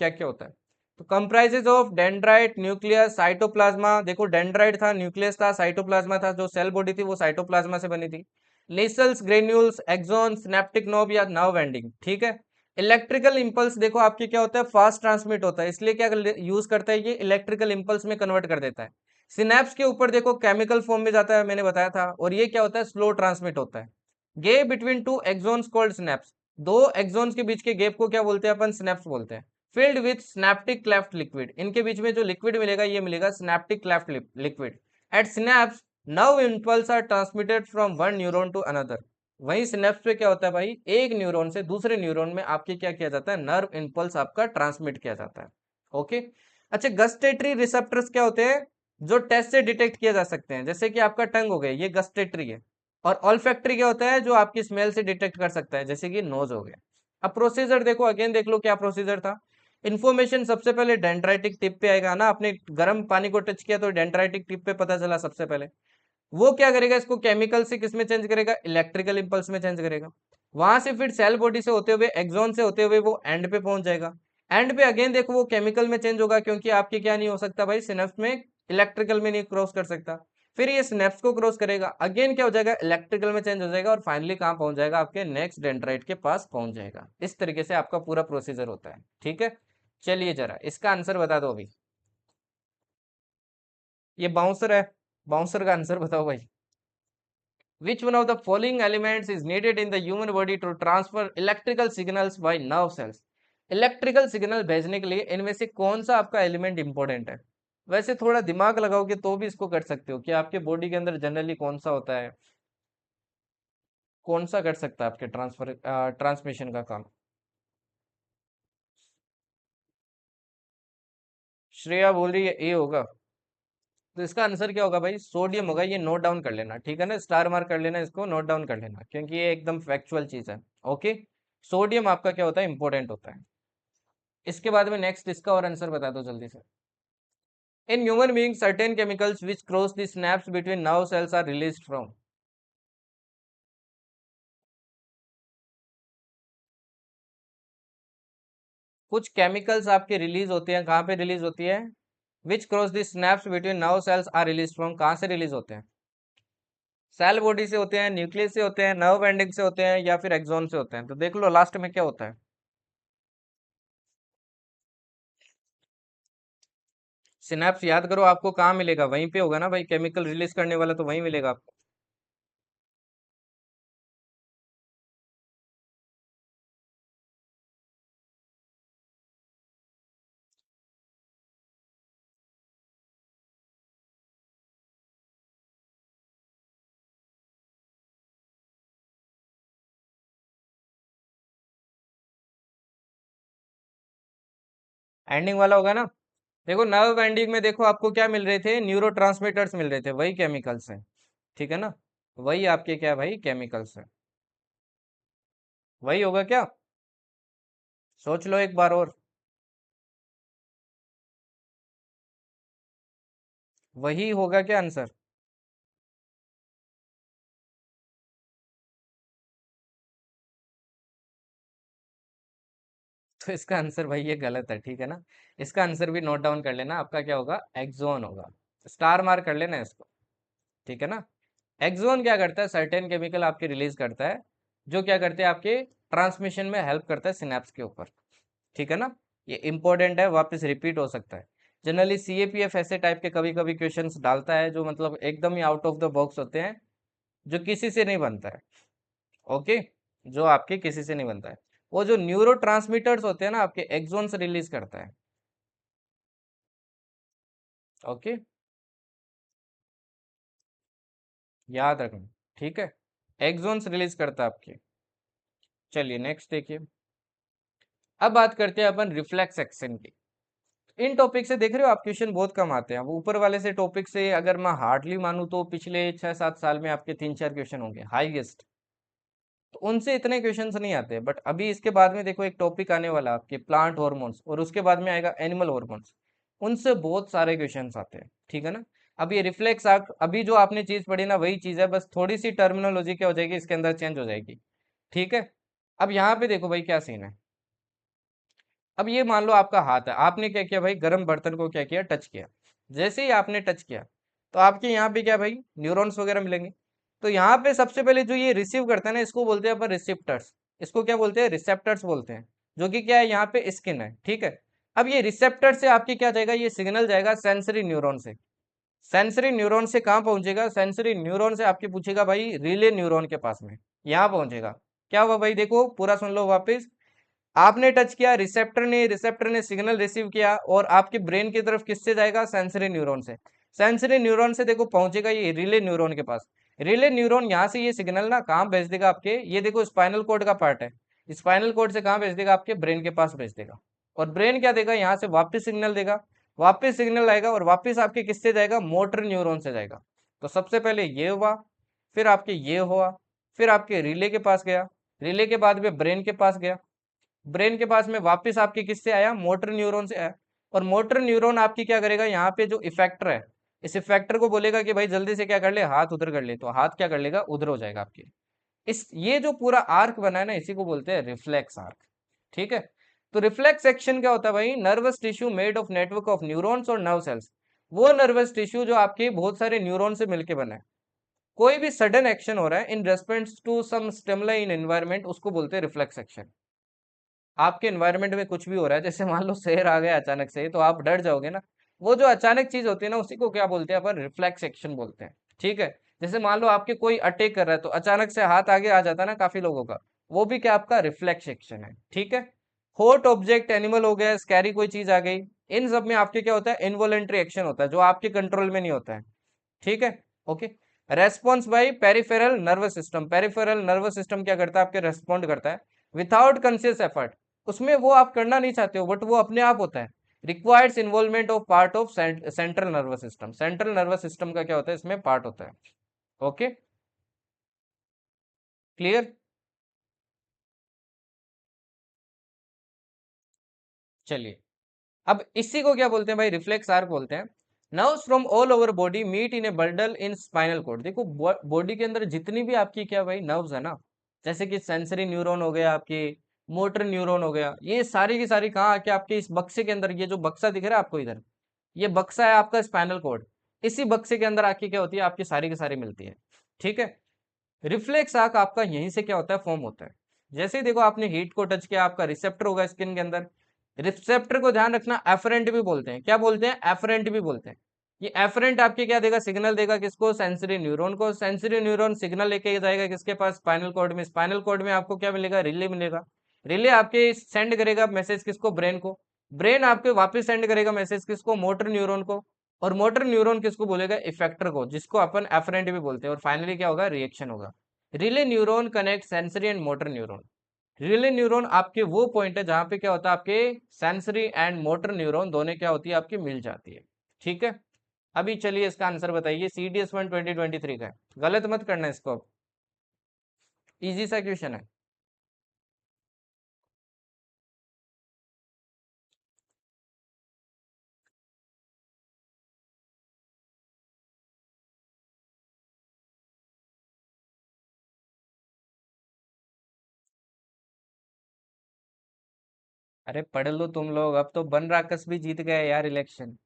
क्या क्या होता है। तो comprises of dendrite, nucleus, cytoplasm. देखो डेंड्राइट था, न्यूक्लियस था, साइटोप्लाज्मा था, जो सेल बॉडी थी वो साइटोप्लाज्मा से बनी थी। नेसल्स, ग्रेन्यूल्स, एक्सॉन, सिनेप्टिक नोब या नर्व एंडिंग, ठीक है। इलेक्ट्रिकल इंपल्स देखो आपके क्या होता है, फास्ट ट्रांसमिट होता है, इसलिए क्या यूज करता है, ये इलेक्ट्रिकल इंपल्स में कन्वर्ट कर देता है। सिनेप्स के ऊपर देखो केमिकल फॉर्म में जाता है, मैंने बताया था। और ये क्या होता है, स्लो ट्रांसमिट होता है। Gap between two axons called synapse. दो एक्सॉन्स के बीच के गैप को क्या बोलते हैं अपन, सिनेप्स बोलते हैं। Filled with synaptic cleft liquid, इनके बीच में जो लिक्विड मिलेगा ये मिलेगा synaptic cleft liquid. At synapse nerve impulse are transmitted from one neuron to another. वहीं सिनेप्स पे क्या होता है भाई, एक न्यूरॉन से दूसरे न्यूरॉन में आपके क्या किया जाता है, नर्व इम्पल्स आपका ट्रांसमिट किया जाता है। ओके, अच्छा, गस्टेटरी रिसेप्टर्स क्या होते हैं, जो टेस्ट से डिटेक्ट किया जा सकते हैं, जैसे कि आपका टंग हो गया, ये गस्टेटरी है। और ऑल्फैक्टरी क्या होता है, जो आपकी स्मेल से डिटेक्ट कर सकता है, जैसे कि नोज हो गया। अब प्रोसीजर देखो, अगेन देख लो क्या प्रोसीजर था। इन्फॉर्मेशन सबसे पहले डेंड्राइटिक टिप पे आएगा ना, आपने गर्म पानी को टच किया तो डेंड्राइटिक टिप पे पता चला सबसे पहले। वो क्या करेगा, इसको केमिकल से किस में चेंज करेगा, इलेक्ट्रिकल इंपल्स में चेंज करेगा। वहां से फिर सेल बॉडी से होते हुए, एक्सॉन से होते हुए वो एंड पे पहुंच जाएगा। एंड पे अगेन देखो वो केमिकल में चेंज होगा, क्योंकि आपके क्या नहीं हो सकता भाई, सिनेप्स में इलेक्ट्रिकल में नहीं क्रॉस कर सकता। फिर ये सिनेप्स को क्रॉस करेगा, अगेन क्या हो जाएगा, इलेक्ट्रिकल में चेंज हो जाएगा, और फाइनली कहाँ पहुंच जाएगा, आपके नेक्स्ट डेंड्राइट के पास पहुंच जाएगा। इस तरीके से आपका पूरा प्रोसीजर होता है, ठीक है। चलिए जरा इसका आंसर बता दो अभी। ये बाउंसर है, बाउंसर का आंसर बताओ भाई। Which one of the following elements is needed in the human body to transfer electrical signals by nerve cells? Electrical signal भेजने के लिए इनमें से कौन सा आपका एलिमेंट इंपॉर्टेंट है। वैसे थोड़ा दिमाग लगाओगे तो भी इसको कर सकते हो कि आपके बॉडी के अंदर जनरली कौन सा होता है, कौन सा कर सकता है आपके ट्रांसमिशन का काम। श्रेया बोल रही है ए होगा, तो इसका आंसर क्या होगा भाई, सोडियम होगा। ये नोट डाउन कर लेना, ठीक है ना, स्टार मार्क कर लेना, इसको नोट डाउन कर लेना, क्योंकि ये एकदम फैक्चुअल चीज है। ओके, सोडियम आपका क्या होता है, इंपॉर्टेंट होता है। इसके बाद में नेक्स्ट इसका और आंसर बता दो जल्दी से। In human being certain chemicals which cross the synapse between nerve cells are released from. कुछ केमिकल्स आपके रिलीज होते हैं, कहाँ पे रिलीज होती है, which cross the synapse between nerve cells are release from, कहाँ से रिलीज होते हैं, सेल बॉडी से होते हैं, न्यूक्लियस से होते हैं, नर्व एंडिंग से होते हैं, या फिर एक्सॉन से होते हैं। तो देख लो लास्ट में क्या होता है। सिनेप्स याद करो, आपको कहाँ मिलेगा, वहीं पे होगा ना भाई, केमिकल रिलीज करने वाला तो वहीं मिलेगा आपको। एंडिंग वाला होगा ना। देखो नर्व एंडिंग में देखो आपको क्या मिल रहे थे, न्यूरो मिल रहे थे, वही केमिकल्स हैं। ठीक है ना, वही आपके क्या भाई केमिकल्स हैं। वही होगा क्या, सोच लो एक बार और। वही होगा क्या आंसर। तो इसका आंसर भाई ये गलत है, ठीक है ना। इसका आंसर भी नोट डाउन कर लेना, आपका क्या होगा, एक्सोन होगा। स्टार मार्क कर लेना इसको, ठीक है ना। एक्सोन क्या करता है, सर्टेन केमिकल आपके रिलीज करता है, जो क्या करते हैं आपके ट्रांसमिशन में हेल्प करता है सिनेप्स के ऊपर। ठीक है ना, ये इंपॉर्टेंट है, वापस रिपीट हो सकता है। जनरली सीएपीएफ ऐसे टाइप के कभी कभी क्वेश्चंस डालता है जो मतलब एकदम ही आउट ऑफ द बॉक्स होते हैं, जो किसी से नहीं बनता है। ओके, जो आपके किसी से नहीं बनता है। वो जो न्यूरो होते हैं ना आपके, एक्सोन से रिलीज करता है। ओके, याद रखना, ठीक है। एक्सोन से रिलीज करता है आपके। चलिए नेक्स्ट देखिए। अब बात करते हैं अपन रिफ्लेक्स एक्शन की। इन टॉपिक से देख रहे हो आप क्वेश्चन बहुत कम आते हैं। अब ऊपर वाले से टॉपिक से अगर मैं हार्डली मानूं तो पिछले 6-7 साल में आपके 3-4 क्वेश्चन होंगे हाईएस्ट। तो उनसे इतने क्वेश्चंस नहीं आते, बट अभी इसके बाद में देखो एक टॉपिक आने वाला है आपके प्लांट हॉर्मोन्स, और उसके बाद में आएगा एनिमल हॉर्मोन्स। उनसे बहुत सारे क्वेश्चंस आते हैं, ठीक है ना। अब ये रिफ्लेक्स आर्क, अभी जो आपने चीज पढ़ी ना वही चीज है, बस थोड़ी सी टर्मिनोलॉजी क्या हो जाएगी इसके अंदर चेंज हो जाएगी। ठीक है। अब यहाँ पे देखो भाई क्या सीन है। अब ये मान लो आपका हाथ है, आपने क्या किया भाई, गर्म बर्तन को क्या किया, टच किया। जैसे ही आपने टच किया तो आपके यहाँ पे क्या भाई, न्यूरॉन्स वगैरह मिलेंगे। तो यहाँ पे सबसे पहले जो ये रिसीव करता है ना, इसको बोलते हैं अपन रिसेप्टर्स। इसको क्या बोलते हैं, रिसेप्टर्स बोलते हैं। जो कि क्या है, यहाँ पे स्किन है, ठीक है। अब ये रिसेप्टर से आपके क्या जाएगा, ये सिग्नल जाएगा सेंसरी न्यूरॉन से। सेंसरी न्यूरॉन से कहाँ पहुंचेगा, सेंसरी न्यूरॉन से आपके पूछेगा भाई रिले न्यूरॉन के पास में, यहाँ पहुंचेगा। क्या हुआ भाई, देखो पूरा सुन लो वापस। आपने टच किया, रिसेप्टर ने सिग्नल रिसीव किया, और आपके ब्रेन की तरफ किससे जाएगा, सेंसरी न्यूरॉन से। सेंसरी न्यूरॉन से देखो पहुंचेगा ये रिले न्यूरॉन के पास। रिले न्यूरॉन यहाँ से ये सिग्नल ना कहाँ भेज देगा आपके, ये देखो स्पाइनल कोड का पार्ट है। स्पाइनल कोड से कहाँ भेज देगा, आपके ब्रेन के पास भेज देगा। और ब्रेन क्या देगा, यहाँ से वापस सिग्नल देगा। वापस सिग्नल आएगा और वापस आपके किससे जाएगा, मोटर न्यूरॉन से जाएगा। तो सबसे पहले ये हुआ, फिर आपके ये हुआ, फिर आपके रिले के पास गया, रिले के बाद में ब्रेन के पास गया, ब्रेन के पास में वापस आपके किससे आया, मोटर न्यूरॉन से आया। और मोटर न्यूरॉन आपकी क्या करेगा, यहाँ पे जो इफेक्टर है, इस इफेक्टर को बोलेगा कि भाई जल्दी से क्या कर ले, हाथ उधर कर ले, तो हाथ क्या कर लेगा, उधर हो जाएगा आपके। इस ये जो पूरा आर्क बना है ना, इसी को बोलते हैं रिफ्लेक्स आर्क। ठीक है। तो रिफ्लेक्स एक्शन क्या होता है भाई, nervous tissue made of network of neurons और नर्व सेल्स। वो नर्वस टिश्यू जो आपके बहुत सारे न्यूरॉन से मिलके बना है। कोई भी सडन एक्शन हो रहा है in response to some stimuli in environment, उसको बोलते हैं रिफ्लेक्स एक्शन। आपके एनवायरनमेंट में कुछ भी हो रहा है, जैसे मान लो शेर आ गया अचानक से, तो आप डर जाओगे ना। वो जो अचानक चीज होती है ना, उसी को क्या बोलते हैं अपन, रिफ्लेक्स एक्शन बोलते हैं। ठीक है। जैसे मान लो आपके कोई अटैक कर रहा है, तो अचानक से हाथ आगे आ जाता है ना काफी लोगों का, वो भी क्या आपका रिफ्लेक्स एक्शन है। ठीक है। हॉट ऑब्जेक्ट एनिमल हो गया, स्कैरी कोई चीज आ गई, इन सब में आपके क्या होता है, इनवॉलेंट्री एक्शन होता है, जो आपके कंट्रोल में नहीं होता है। ठीक है। Okay. Response by peripheral nervous system, peripheral nervous system क्या करता है, आपके रेस्पॉन्ड करता है विदाउट कॉन्शियस एफर्ट। उसमें वो आप करना नहीं चाहते हो, बट वो अपने आप होता है। Requires involvement of part of central nervous system, central nervous system का क्या होता है, इसमें पार्ट होता है। Okay, clear. चलिए, अब इसी को क्या बोलते हैं भाई, रिफ्लेक्स आर्क बोलते हैं। Nerves from all over body meet in a bundle in spinal cord. देखो बॉडी के अंदर जितनी भी आपकी क्या भाई नर्व्स है ना, जैसे कि सेंसरी न्यूरॉन हो गया आपके, मोटर न्यूरॉन हो गया, ये सारी की सारी कहाँ आके आपके इस बक्से के अंदर, ये जो बक्सा दिख रहा है आपको इधर, ये बक्सा है आपका स्पाइनल कोड। इसी बक्से के अंदर आके क्या होती है, आपकी सारी की सारी मिलती है। ठीक है। रिफ्लेक्स आर्क आपका यहीं से क्या होता है, फॉर्म होता है। जैसे ही देखो आपने हीट को टच किया, आपका रिसेप्टर होगा स्किन के अंदर। रिसेप्टर को ध्यान रखना, एफरेंट भी बोलते हैं, क्या बोलते हैं, एफरेंट भी बोलते हैं। ये एफरेंट आपके क्या देगा, सिग्नल देगा किसको, सेंसरी न्यूरॉन को। सेंसरी न्यूरॉन सिग्नल लेके जाएगा किसके पास, स्पाइनल कॉर्ड में। स्पाइनल कॉर्ड में आपको क्या मिलेगा, रिले मिलेगा। रिले आपके सेंड करेगा मैसेज किसको, ब्रेन को। ब्रेन आपके वापस सेंड करेगा मैसेज किसको, मोटर न्यूरॉन को। और मोटर न्यूरॉन किसको बोलेगा, इफेक्टर को, जिसको अपन एफरेंट भी बोलते हैं। और फाइनली क्या होगा, रिएक्शन होगा। Relay neuron connect sensory and motor neuron. Relay neuron आपके वो पॉइंट है जहां पे क्या होता है, आपके सेंसरी एंड मोटर न्यूरॉन दोनों क्या होती है, आपकी मिल जाती है। ठीक है, अभी चलिए इसका आंसर बताइए। CDS1 2023 का है, गलत मत करना इसको। इजी सा क्वेश्चन है। अरे पढ़ लो तुम लोग, अब तो बन राकस भी जीत गए यार इलेक्शन।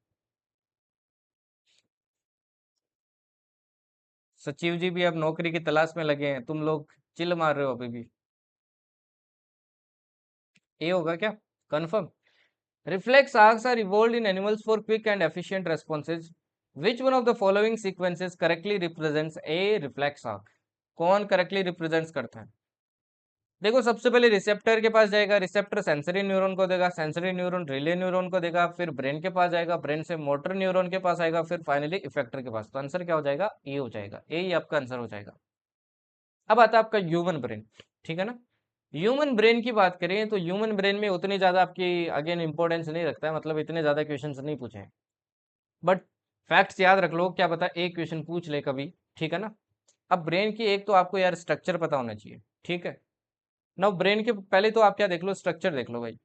सचिव जी भी अब नौकरी की तलाश में लगे हैं, तुम लोग चिल मार रहे हो अभी भी। ये होगा क्या confirm? Reflex arcs are evolved in animals for quick and efficient responses. Which one of the following sequences correctly represents a reflex arc? कौन करेक्टली रिप्रेजेंट्स करता है? देखो सबसे पहले रिसेप्टर के पास जाएगा, रिसेप्टर सेंसरी न्यूरॉन को देगा, सेंसरी न्यूरॉन रिले न्यूरॉन को देगा, फिर ब्रेन के पास जाएगा, ब्रेन से मोटर न्यूरॉन के पास आएगा, फिर फाइनली इफेक्टर के पास। तो आंसर क्या हो जाएगा? ए हो जाएगा, ए ही आपका आंसर हो जाएगा। अब आता है आपका ह्यूमन ब्रेन, ठीक है ना। ह्यूमन ब्रेन की बात करें तो ह्यूमन ब्रेन में उतनी ज्यादा आपकी अगेन इंपॉर्टेंस नहीं रखता है, मतलब इतने ज्यादा क्वेश्चंस नहीं पूछे हैं, बट फैक्ट्स याद रख लो, क्या पता एक क्वेश्चन पूछ ले कभी, ठीक है ना। अब ब्रेन की एक तो आपको यार स्ट्रक्चर पता होना चाहिए, ठीक है ना। ब्रेन के पहले तो आप क्या देख लो, स्ट्रक्चर देख लो भाई,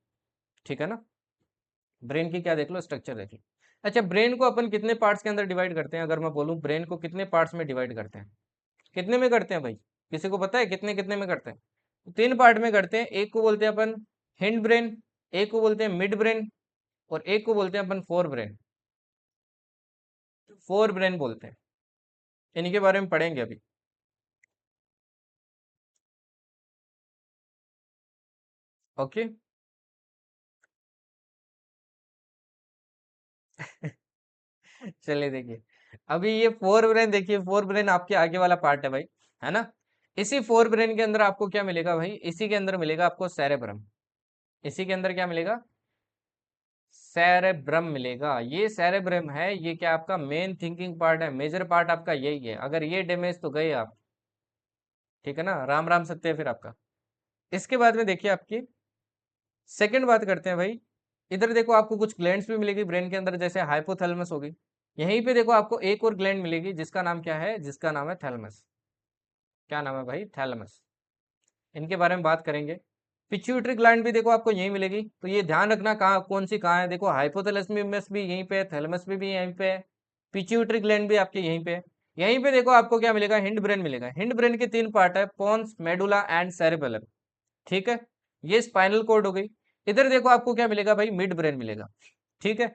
ठीक है ना। ब्रेन की क्या देख लो, स्ट्रक्चर देख लो। अच्छा, ब्रेन को अपन कितने पार्ट्स के अंदर डिवाइड करते हैं? अगर मैं बोलूं ब्रेन को कितने पार्ट्स में डिवाइड करते हैं, कितने में करते हैं भाई? किसी को पता है कितने कितने में करते हैं? तीन पार्ट में करते हैं। एक को बोलते हैं अपन हिंड ब्रेन, एक को बोलते हैं मिड ब्रेन, और एक को बोलते हैं अपन फोर ब्रेन। फोर ब्रेन बोलते हैं, इनके बारे में पढ़ेंगे अभी। ओके। चलिए देखिए, अभी ये फोर ब्रेन देखिए, फोर ब्रेन आपके आगे वाला पार्ट है भाई, है ना। इसी फोर ब्रेन के अंदर आपको क्या मिलेगा भाई? इसी के अंदर मिलेगा आपको सेरेब्रम। इसी के अंदर क्या मिलेगा? सेरेब्रम मिलेगा। ये सेरेब्रम है, ये क्या आपका मेन थिंकिंग पार्ट है, मेजर पार्ट आपका यही है। अगर ये डैमेज तो गए आप, ठीक है ना, राम राम सत्य है फिर आपका। इसके बाद में देखिए आपकी सेकंड बात करते हैं भाई। इधर देखो आपको कुछ ग्लैंड्स भी मिलेगी ब्रेन के अंदर, जैसे हाइपोथैलेमस होगी। यहीं पे देखो आपको एक और ग्लैंड मिलेगी, जिसका नाम क्या है? जिसका नाम है थैलेमस। क्या नाम है भाई? थैलेमस। इनके बारे में बात करेंगे। पिट्यूटरी ग्लैंड भी देखो आपको यहीं मिलेगी, तो ये ध्यान रखना कहाँ कौन सी कहाँ है। देखो हाइपोथैलेमस भी यहीं पे है, थैलेमस भी यहीं पे है, पिट्यूटरी ग्लैंड भी आपके यहीं पे है। यहीं पे देखो आपको क्या मिलेगा? हिंड ब्रेन मिलेगा। हिंड ब्रेन के तीन पार्ट है, पोन्स, मेडुला एंड सेरेबेलम, ठीक है। ये स्पाइनल कॉर्ड हो गई। इधर देखो आपको क्या मिलेगा भाई? मिड ब्रेन मिलेगा, ठीक है।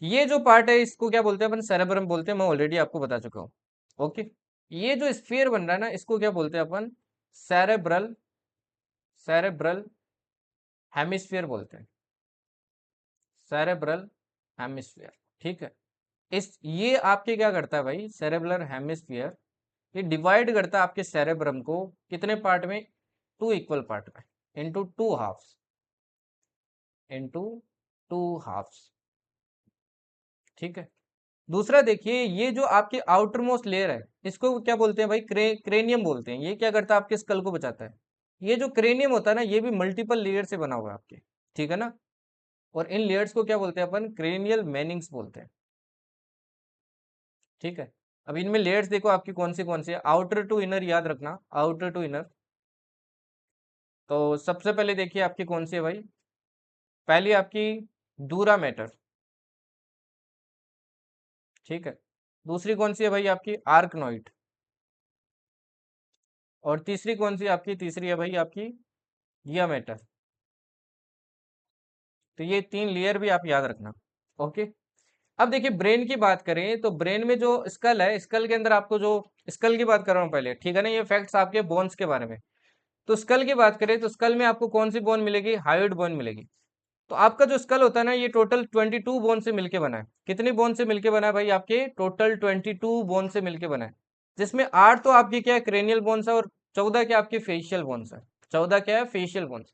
ये जो पार्ट है इसको क्या बोलते हैं अपन? सेरेब्रम बोलते हैं, मैं ऑलरेडी आपको बता चुका हूँ। ओके। ये जो स्फीयर बन रहा है ना, इसको क्या बोलते हैं अपन? सेरेब्रल, सेरेब्रल हेमिस्फीयर बोलते हैं। सेरेब्रल हेमिस्फीयर, ठीक है। इस ये आपके क्या करता है भाई? सेरेब्रल हेमिस्फीयर ये डिवाइड करता है आपके सेरेब्रम को कितने पार्ट में? टू इक्वल पार्ट में, into two halves, into two halves, ठीक है। दूसरा देखिए, ये जो आपकी आउटर मोस्ट लेयर है, इसको क्या बोलते हैं भाई? क्रेनियम बोलते हैं। ये क्या करता है? आपके स्कल को बचाता है। ये जो क्रेनियम होता है ना, ये भी मल्टीपल लेयर से बना हुआ है आपके, ठीक है ना। और इन लेयर्स को क्या बोलते हैं अपन? क्रेनियल मैनिंग्स बोलते हैं, ठीक है। अब इनमें लेयर्स देखो आपकी कौन सी है, आउटर टू इनर, याद रखना आउटर टू इनर। तो सबसे पहले देखिए आपकी कौन सी है भाई? पहली आपकी दूरा मैटर, ठीक है। दूसरी कौन सी है भाई? आपकी आर्कनोइड। और तीसरी कौन सी आपकी? तीसरी है भाई आपकी गिया मैटर। तो ये तीन लेयर भी आप याद रखना, ओके। अब देखिए ब्रेन की बात करें तो ब्रेन में जो स्कल है, स्कल के अंदर आपको जो स्कल की बात कर रहा हूँ पहले, ठीक है ना। ये फैक्ट्स आपके बोन्स के बारे में। तो स्कल की बात करें तो स्कल में आपको कौन सी बोन मिलेगी? हायोइड बोन मिलेगी। तो आपका जो स्कल होता है ना, ये टोटल 22 बोन से मिलके बना है। कितनी बोन से मिलके बना है भाई? आपके टोटल 22 बोन से मिलके बना है, जिसमें 8 तो आपकी क्या है? क्रेनियल बोन्स है, और 14 क्या आपकी फेशियल बोन्स है। 14 क्या है? Facial bones.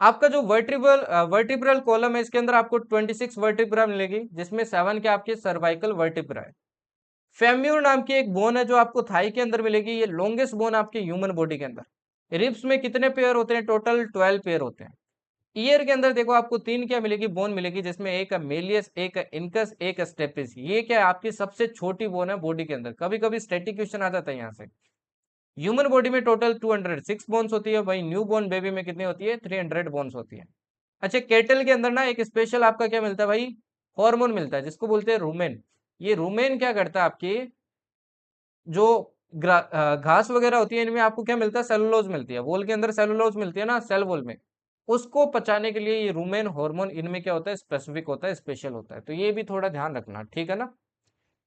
आपका जो वर्टिब्रल कॉलम है, इसके अंदर आपको 26 वर्टिब्रा मिलेगी, जिसमें 7 के आपके सर्वाइकल वर्टिब्रा है। फेम्यूर नाम की एक बोन है जो आपको थाई के अंदर मिलेगी, ये लॉन्गेस्ट बोन आपके ह्यूमन बॉडी के अंदर। रिब्स में कितने पेयर होते हैं? टोटल 12 पेयर होते हैं। ईयर के अंदर देखो आपको तीन क्या मिलेगी? बोन मिलेगी, जिसमें एक है मेलियस, एक है इनकस, एक है स्टेपिस। ये क्या है? आपकी सबसे छोटी बोन है बॉडी के अंदर। कभी कभी स्टैटिक क्वेश्चन आ जाता है यहाँ से। ह्यूमन बॉडी में टोटल 206 बोन्स होती है भाई। न्यू बोर्न बेबी में कितनी होती है? 300 बोन्स होती है। अच्छा, केटल के अंदर ना एक स्पेशल आपका क्या मिलता है भाई? हार्मोन मिलता है, जिसको बोलते हैं रूमेन। ये रूमेन क्या करता है? आपकी जो घास वगैरह होती है, इनमें आपको क्या मिलता है? सेलुलोज मिलती है। वोल के अंदर सेलुलोज मिलती है ना, सेल वोल में। उसको पचाने के लिए ये रूमेन हार्मोन इनमें क्या होता है? स्पेसिफिक होता है, स्पेशल होता है। तो ये भी थोड़ा ध्यान रखना, ठीक है ना।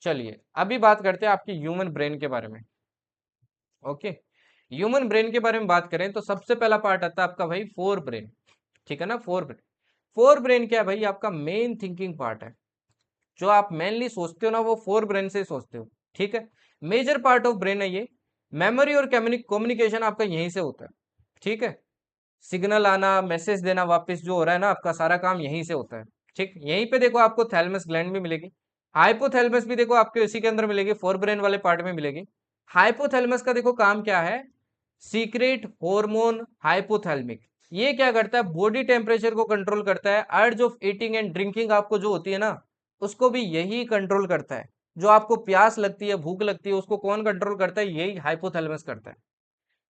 चलिए अभी बात करते हैं आपकी ह्यूमन ब्रेन के बारे में। ओके, ह्यूमन ब्रेन के बारे में बात करें तो सबसे पहला पार्ट आता है आपका भाई फोर ब्रेन। ठीक है ना, फोर ब्रेन। फोर ब्रेन क्या है भाई? आपका मेन थिंकिंग पार्ट है। जो आप मेनली सोचते हो ना, वो फोर ब्रेन से सोचते हो। ठीक है, मेजर पार्ट ऑफ ब्रेन है ये। मेमोरी और कम्युनिकेशन आपका यहीं से होता है। ठीक है, सिग्नल आना, मैसेज देना, वापस जो हो रहा है ना, आपका सारा काम यहीं से होता है। ठीक, यहीं पे देखो आपको थैलेमस ग्लैंड भी मिलेगी। हाइपोथैलेमस भी देखो आपके इसी के अंदर मिलेगी, फोर ब्रेन वाले पार्ट में मिलेगी। हाइपोथैलेमस का देखो काम क्या है? Secret hormone hypothalamic. ये क्या करता है? बॉडी टेम्परेचर को कंट्रोल करता है। अर्ज ऑफ ईटिंग एंड ड्रिंकिंग आपको जो होती है ना, उसको भी यही कंट्रोल करता है। जो आपको प्यास लगती है, भूख लगती है, उसको कौन कंट्रोल करता है? यही हाइपोथैलेमस करता है।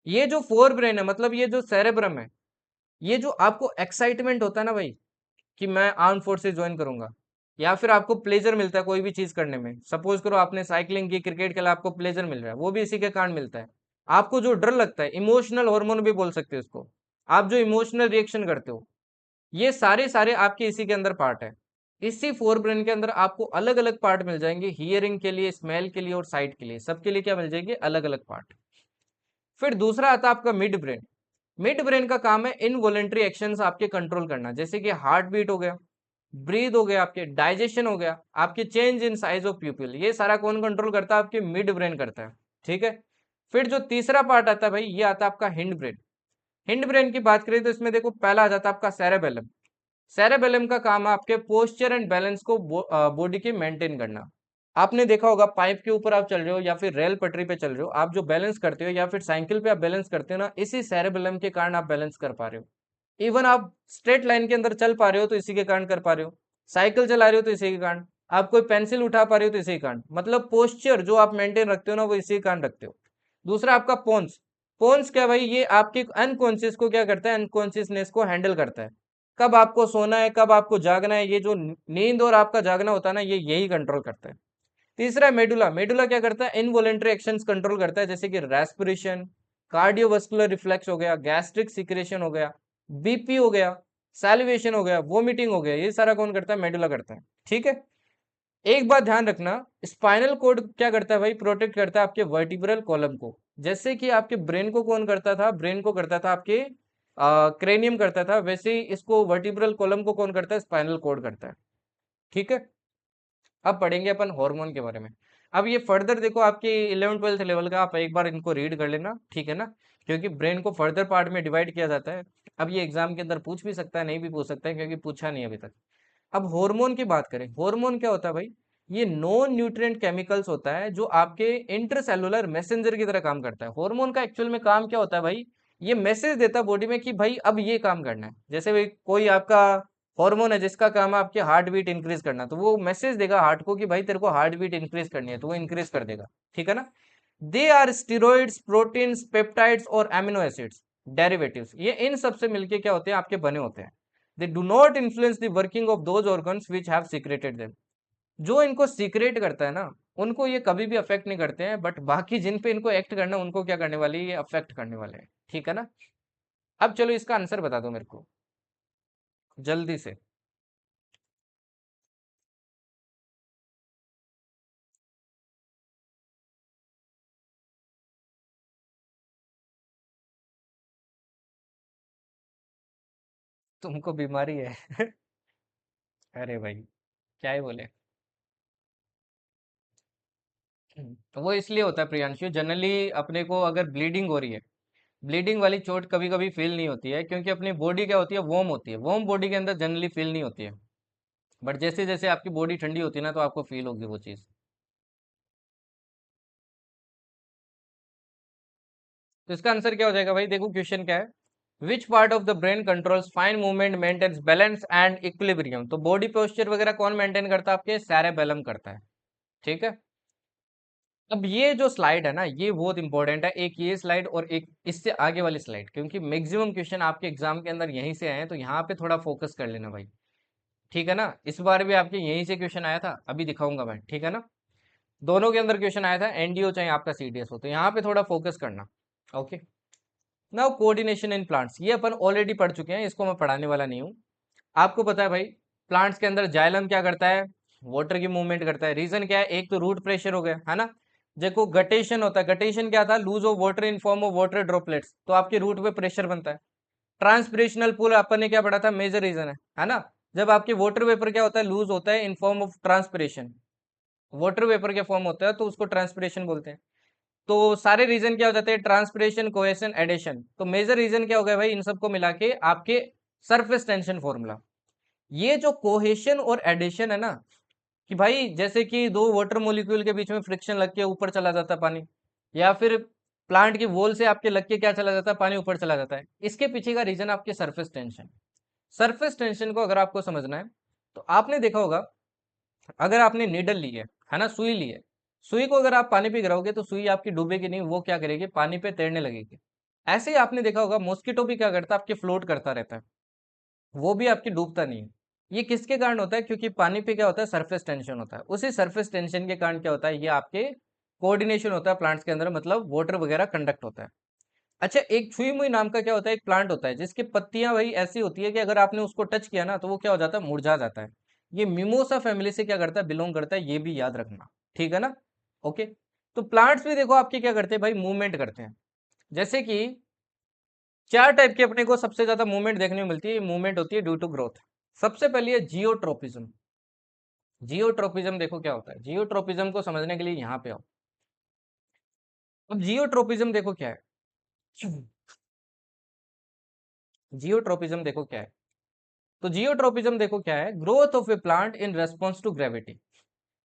ये जो फोर ब्रेन है, मतलब ये जो सेरेब्रम है, ये जो आपको एक्साइटमेंट होता है ना भाई, कि मैं आर्म फोर्सेस ज्वाइन करूंगा, या फिर आपको प्लेजर मिलता है कोई भी चीज करने में। सपोज करो आपने साइकिलिंग की, क्रिकेट खेला, आपको प्लेजर मिल रहा है, वो भी इसी के कारण मिलता है। आपको जो डर लगता है, इमोशनल हार्मोन भी बोल सकते हो इसको। आप जो इमोशनल रिएक्शन करते हो, ये सारे सारे आपके इसी के अंदर पार्ट है। इसी फोर ब्रेन के अंदर आपको अलग अलग पार्ट मिल जाएंगे। हियरिंग के लिए, स्मेल के लिए और साइट के लिए, सबके लिए क्या मिल जाएगी? अलग अलग पार्ट। फिर दूसरा आता है आपका मिड ब्रेन। मिड ब्रेन का काम है इनवॉलेंट्री एक्शंस आपके कंट्रोल करना, जैसे कि हार्ट बीट हो गया, ब्रीद हो गया, आपके डाइजेशन हो गया, आपके चेंज इन साइज ऑफ प्यूपिल। ये सारा कौन कंट्रोल करता है? आपके मिड ब्रेन करता है। ठीक है, फिर जो तीसरा पार्ट आता है भाई, ये आता है आपका हिंड ब्रेन। हिंड ब्रेन की बात करें तो इसमें देखो पहला आ जाता है आपका सेरेबेलम। सेरेबेलम का काम है आपके पोस्चर एंड बैलेंस को बॉडी के मेंटेन करना। आपने देखा होगा, पाइप के ऊपर आप चल रहे हो या फिर रेल पटरी पे चल रहे हो, आप जो बैलेंस करते हो या फिर साइकिल पे आप बैलेंस करते हो ना, इसी सेरेबेलम के कारण आप बैलेंस कर पा रहे हो। इवन आप स्ट्रेट लाइन के अंदर चल पा रहे हो तो इसी के कारण कर पा रहे हो। साइकिल चला रहे हो तो इसी के कारण। आप कोई पेंसिल उठा पा रहे हो तो इसी के कारण। मतलब पोस्चर जो आप मेंटेन रखते हो ना, वो इसी के कारण रखते हो। दूसरा आपका पोन्स। पोन्स क्या भाई? ये आपके अनकॉन्शियस को क्या करता है? अनकॉन्शियसनेस को हैंडल करता है। कब आपको सोना है, कब आपको जागना है, ये जो नींद और आपका जागना होता है ना, ये यही कंट्रोल करता है। तीसरा है मेडुला। मेडुला क्या करता है? इनवॉलेंट्री एक्शंस कंट्रोल करता है, जैसे कि रेस्पिरेशन, कार्डियोवास्कुलर रिफ्लेक्स हो गया, गैस्ट्रिक सिक्रेशन हो गया, बीपी हो गया, सैलिवेशन हो गया, वोमिटिंग हो गया। ये सारा कौन करता है? मेडुला करता है। ठीक है, एक बात ध्यान रखना, स्पाइनल कोड क्या करता है भाई? प्रोटेक्ट करता है आपके वर्टिब्रल कॉलम को। जैसे कि आपके ब्रेन को कौन करता था? ब्रेन को करता था आपके क्रेनियम करता था, वैसे ही इसको वर्टिब्रल कॉलम को कौन करता है? स्पाइनल कोड करता है। ठीक है, अब पढ़ेंगे अपन हार्मोन के बारे में। अब ये फर्दर देखो आपके 11th 12th लेवल का, आप एक बार इनको रीड कर लेना, ठीक है ना। क्योंकि ब्रेन को फर्दर पार्ट में डिवाइड किया जाता है। अब ये एग्जाम के अंदर पूछ भी सकता है, नहीं भी पूछ सकता है, क्योंकि पूछा नहीं अभी तक। अब हार्मोन की बात करें, हार्मोन क्या होता है भाई? ये नॉन न्यूट्रिएंट केमिकल्स होता है, जो आपके इंटरसेलुलर मैसेंजर की तरह काम करता है। हार्मोन का एक्चुअल में काम क्या होता है भाई? ये मैसेज देता है बॉडी में कि भाई अब ये काम करना है। जैसे भाई कोई आपका हार्मोन है जिसका काम है आपके हार्ट बीट इंक्रीज करना, तो वो मैसेज देगा हार्ट को कि भाई तेरे को हार्ट बीट इंक्रीज करनी है, तो वो इंक्रीज कर देगा। ठीक है ना। They are steroids, proteins, peptides और एमिनो एसिड्स डेरिवेटिव्स। ये इन सब से मिलके क्या होते हैं? आपके बने होते हैं। They do not influence the working of those organs which have secreted them. जो इनको सीक्रेट करता है ना, उनको ये कभी भी अफेक्ट नहीं करते हैं, बट बाकी जिन पे इनको एक्ट करना, उनको क्या करने वाले? ये अफेक्ट करने वाले हैं। ठीक है ना। अब चलो इसका आंसर बता दो मेरे को जल्दी से। तुमको बीमारी है? अरे भाई, क्या ही बोले। तो वो इसलिए होता है प्रियांशु, जनरली अपने को अगर ब्लीडिंग हो रही है, ब्लीडिंग वाली चोट कभी कभी फील नहीं होती है, क्योंकि अपनी बॉडी क्या होती है? वार्म होती है। वार्म बॉडी के अंदर जनरली फील नहीं होती है। बट जैसे जैसे आपकी बॉडी ठंडी होती है ना, तो आपको फील होगी वो चीज़। तो इसका आंसर क्या हो जाएगा भाई? देखो क्वेश्चन क्या है, which part of the brain controls fine movement, maintains balance and equilibrium. तो बॉडी पोस्चर वगैरह कौन मेंटेन करता है? आपके सेरेबेलम करता है। ठीक है, अब ये जो स्लाइड है ना, ये बहुत इंपॉर्टेंट है, एक ये स्लाइड और एक इससे आगे वाली स्लाइड, क्योंकि मैक्सिमम क्वेश्चन आपके एग्जाम के अंदर यहीं से आए हैं, तो यहाँ पे थोड़ा फोकस कर लेना भाई। ठीक है ना, इस बार भी आपके यहीं से क्वेश्चन आया था, अभी दिखाऊंगा मैं। ठीक है ना, दोनों के अंदर क्वेश्चन आया था, एनडीओ चाहे आपका सीडीएस हो, तो यहाँ पे थोड़ा फोकस करना। Okay, now coordination in plants, ये अपन ऑलरेडी पढ़ चुके हैं, इसको मैं पढ़ाने वाला नहीं हूँ। आपको पता है भाई, प्लांट्स के अंदर जाइलम क्या करता है? वाटर की मूवमेंट करता है। रीजन क्या है? एक तो रूट प्रेशर हो गया है ना, देखो गटेशन होता है, गटेशन क्या था? Lose of water in form of water droplets, तो आपके रूट पे प्रेशर बनता है। ट्रांसपिरेशनल पुल अपन ने क्या पढ़ा था? मेजर रीजन है ना, जब आपके वाटर वेपर क्या होता है? लूज होता है इन form of transpiration, water vapour के फॉर्म होता है, तो उसको ट्रांसपिरेशन बोलते हैं। तो सारे रीजन क्या हो जाते हैं? Transpiration, cohesion, adhesion. तो मेजर रीजन क्या हो गया भाई इन सबको मिला के? आपके सरफेस टेंशन फॉर्मूला। ये जो कोहेशन और एडिशन है ना, कि भाई जैसे कि दो वाटर मॉलिक्यूल के बीच में फ्रिक्शन लग के ऊपर चला जाता है पानी, या फिर प्लांट की वॉल से आपके लग के क्या चला जाता है? पानी ऊपर चला जाता है। इसके पीछे का रीजन आपके सरफेस टेंशन। सरफेस टेंशन को अगर आपको समझना है, तो आपने देखा होगा, अगर आपने नीडल ली है ना, सुई ली है, सुई को अगर आप पानी पे गिराओगे तो सुई आपकी डूबेगी नहीं, वो क्या करेगी? पानी पे तैरने लगेगी। ऐसे ही आपने देखा होगा, मॉस्किटो भी क्या करता है? आपके फ्लोट करता रहता है, वो भी आपकी डूबता नहीं है। ये किसके कारण होता है? क्योंकि पानी पे क्या होता है? सरफेस टेंशन होता है। उसी सरफेस टेंशन के कारण क्या होता है? ये आपके कोऑर्डिनेशन होता है प्लांट्स के अंदर, मतलब वाटर वगैरह कंडक्ट होता है। अच्छा, एक छुई मुई नाम का क्या होता है? एक प्लांट होता है जिसकी पत्तियां भाई ऐसी होती है कि अगर आपने उसको टच किया ना, तो वो क्या हो जाता है? मुरझा जाता है। ये मिमोसा फैमिली से क्या करता है? बिलोंग करता है, ये भी याद रखना। ठीक है ना? ओके, तो प्लांट्स भी देखो आपके क्या करते हैं भाई? मूवमेंट करते हैं। जैसे कि चार टाइप की अपने को सबसे ज्यादा मूवमेंट देखने को मिलती है, मूवमेंट होती है ड्यू टू ग्रोथ। सबसे पहली है जियोट्रोपिज्म। जियोट्रोपिज्म देखो क्या होता है? जियोट्रोपिज्म को समझने के लिए यहाँ पे आओ। अब जियोट्रोपिज्म देखो क्या है? जियोट्रोपिज्म देखो क्या है? तो जियोट्रोपिज्म देखो क्या है? Growth of a plant in response to gravity.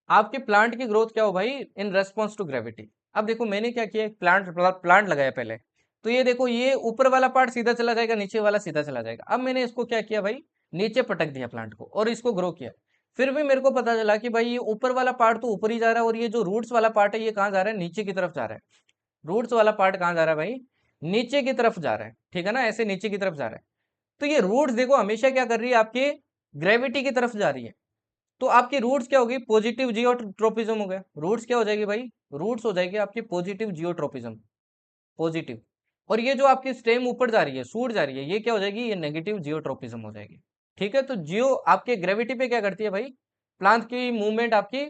आपके प्लांट की ग्रोथ क्या हो भाई? In response to gravity. अब देखो मैंने क्या किया, प्लांट प्लांट लगाया पहले, तो ये देखो, ये ऊपर वाला पार्ट सीधा चला जाएगा, नीचे वाला सीधा चला जाएगा। अब मैंने इसको क्या किया भाई? नीचे पटक दिया प्लांट को, और इसको ग्रो किया। फिर भी मेरे को पता चला कि भाई ये ऊपर वाला पार्ट तो ऊपर ही जा रहा है, और ये जो रूट्स वाला पार्ट है ये कहाँ जा रहा है? नीचे की तरफ जा रहा है। रूट्स वाला पार्ट कहाँ जा रहा है भाई? नीचे की तरफ जा रहा है। ठीक है ना, ऐसे नीचे की तरफ जा रहा है। तो ये रूट्स देखो हमेशा क्या कर रही है? आपके ग्रेविटी की तरफ जा रही है। तो आपकी रूट्स क्या होगी? पॉजिटिव जियोट्रोपिज्म हो गया। रूट्स क्या हो जाएगी भाई? रूट्स हो जाएगी आपकी पॉजिटिव जियोट्रोपिज्म, पॉजिटिव। और ये जो आपकी स्टेम ऊपर जा रही है, सूट जा रही है, ये क्या हो जाएगी? ये नेगेटिव जियोट्रोपिज्म हो जाएगी। ठीक है, तो जियो आपके ग्रेविटी पे क्या करती है भाई? प्लांट की मूवमेंट आपकी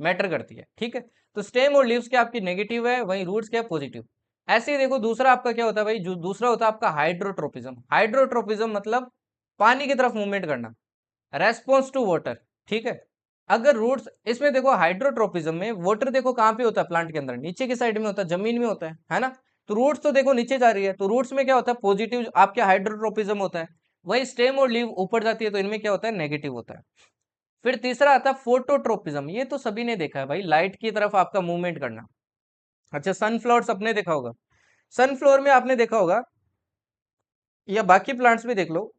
मैटर करती है। ठीक है, तो स्टेम और लीव्स क्या आपकी नेगेटिव है, वहीं रूट्स क्या पॉजिटिव। ऐसे ही देखो दूसरा आपका क्या होता है भाई? जो दूसरा होता है आपका हाइड्रोट्रोपिज्म। हाइड्रोट्रोपिज्म मतलब पानी की तरफ मूवमेंट करना, रेस्पॉन्स टू वाटर। ठीक है, अगर रूट्स, इसमें देखो हाइड्रोट्रोपिज्म में वाटर देखो कहाँ पे होता है? प्लांट के अंदर नीचे की साइड में होता है, जमीन में होता है ना। तो रूट्स तो देखो नीचे जा रही है, तो रूट्स में क्या होता है? पॉजिटिव आपके हाइड्रोट्रोपिज्म होता है। वही स्टेम और लीव ऊपर जाती है, तो इनमें क्या होता है? नेगेटिव होता है। फिर तीसरा आता है फोटोट्रोपिज्म। ये तो सभी ने देखा है भाई, लाइट की तरफ आपका मूवमेंट करना। अच्छा, सनफ्लावर्स अपने देखा होगा, सनफ्लावर में आपने देखा होगा, या बाकी प्लांट्स भी देख लो,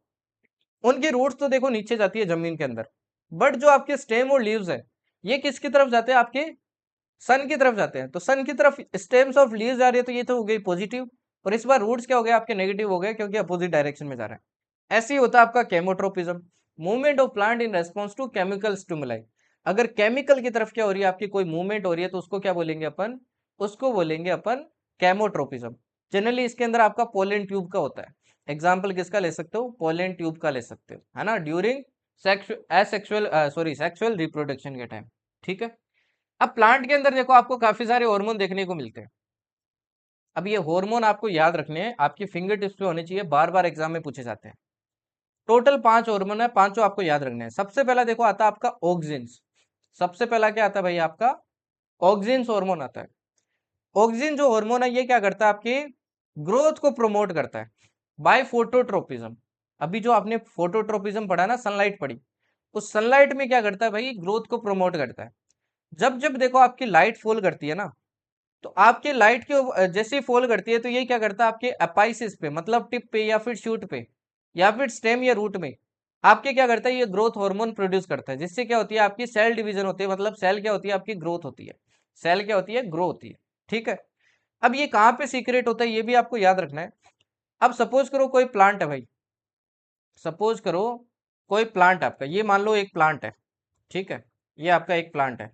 उनकी रूट्स तो देखो नीचे जाती है जमीन के अंदर, बट जो आपके स्टेम और लीव्स है, ये किसकी तरफ जाते हैं? आपके सन की तरफ जाते हैं। तो सन की तरफ स्टेम्स ऑफ लीव्स आ रही है, तो ये तो हो गई पॉजिटिव। और इस बार रूट्स क्या हो गए आपके? नेगेटिव हो गए, क्योंकि अपोजिट डायरेक्शन में जा रहा है। ऐसे ही होता है आपका chemotropism, movement of plant in response to chemical stimuli. अगर केमिकल की तरफ क्या हो रही है आपकी? कोई मूवमेंट हो रही है, तो उसको क्या बोलेंगे अपन? उसको बोलेंगे अपन केमोट्रोपिज्म। जनरली इसके अंदर आपका पोलन ट्यूब का होता है। एग्जाम्पल किसका ले सकते हो? पोलन ट्यूब का ले सकते हो, है ना, ड्यूरिंग सेक्सुअल रिप्रोडक्शन के टाइम। ठीक है, अब प्लांट के अंदर देखो आपको काफी सारे हार्मोन देखने को मिलते हैं। अब ये हार्मोन आपको याद रखने हैं, आपकी फिंगर टिप्स पे होने चाहिए, बार बार एग्जाम में पूछे जाते हैं। टोटल 5 हार्मोन है, पांचों आपको याद रखने हैं। सबसे पहला देखो आता है आपका ऑक्सिन्स। सबसे पहला क्या आता है भाई? आपका ऑक्सिन्स हार्मोन आता है। ऑक्सिन जो हार्मोन है, ये क्या करता है? आपकी ग्रोथ को प्रमोट करता है बाय फोटोट्रोपिज्म। अभी जो आपने फोटोट्रोपिज्म पढ़ा ना, सनलाइट पढ़ी, उस सनलाइट में क्या करता है भाई? ग्रोथ को प्रमोट करता है। जब जब देखो आपकी लाइट फॉल करती है ना, तो आपके लाइट के जैसे ही फॉल करती है तो ये क्या करता है, आपके अपाइसिस पे मतलब टिप पे या फिर शूट पे या फिर स्टेम या रूट में आपके क्या करता है, ये ग्रोथ हार्मोन प्रोड्यूस करता है, जिससे क्या होती है, आपकी सेल डिवीजन होती है, मतलब सेल क्या होती है, आपकी ग्रोथ होती है। सेल क्या होती है, ग्रो होती है। ठीक है। अब ये कहाँ पे सीक्रेट होता है, ये भी आपको याद रखना है। अब सपोज करो कोई प्लांट है भाई, सपोज करो कोई प्लांट आपका, ये मान लो एक प्लांट है। ठीक है। ये आपका एक प्लांट है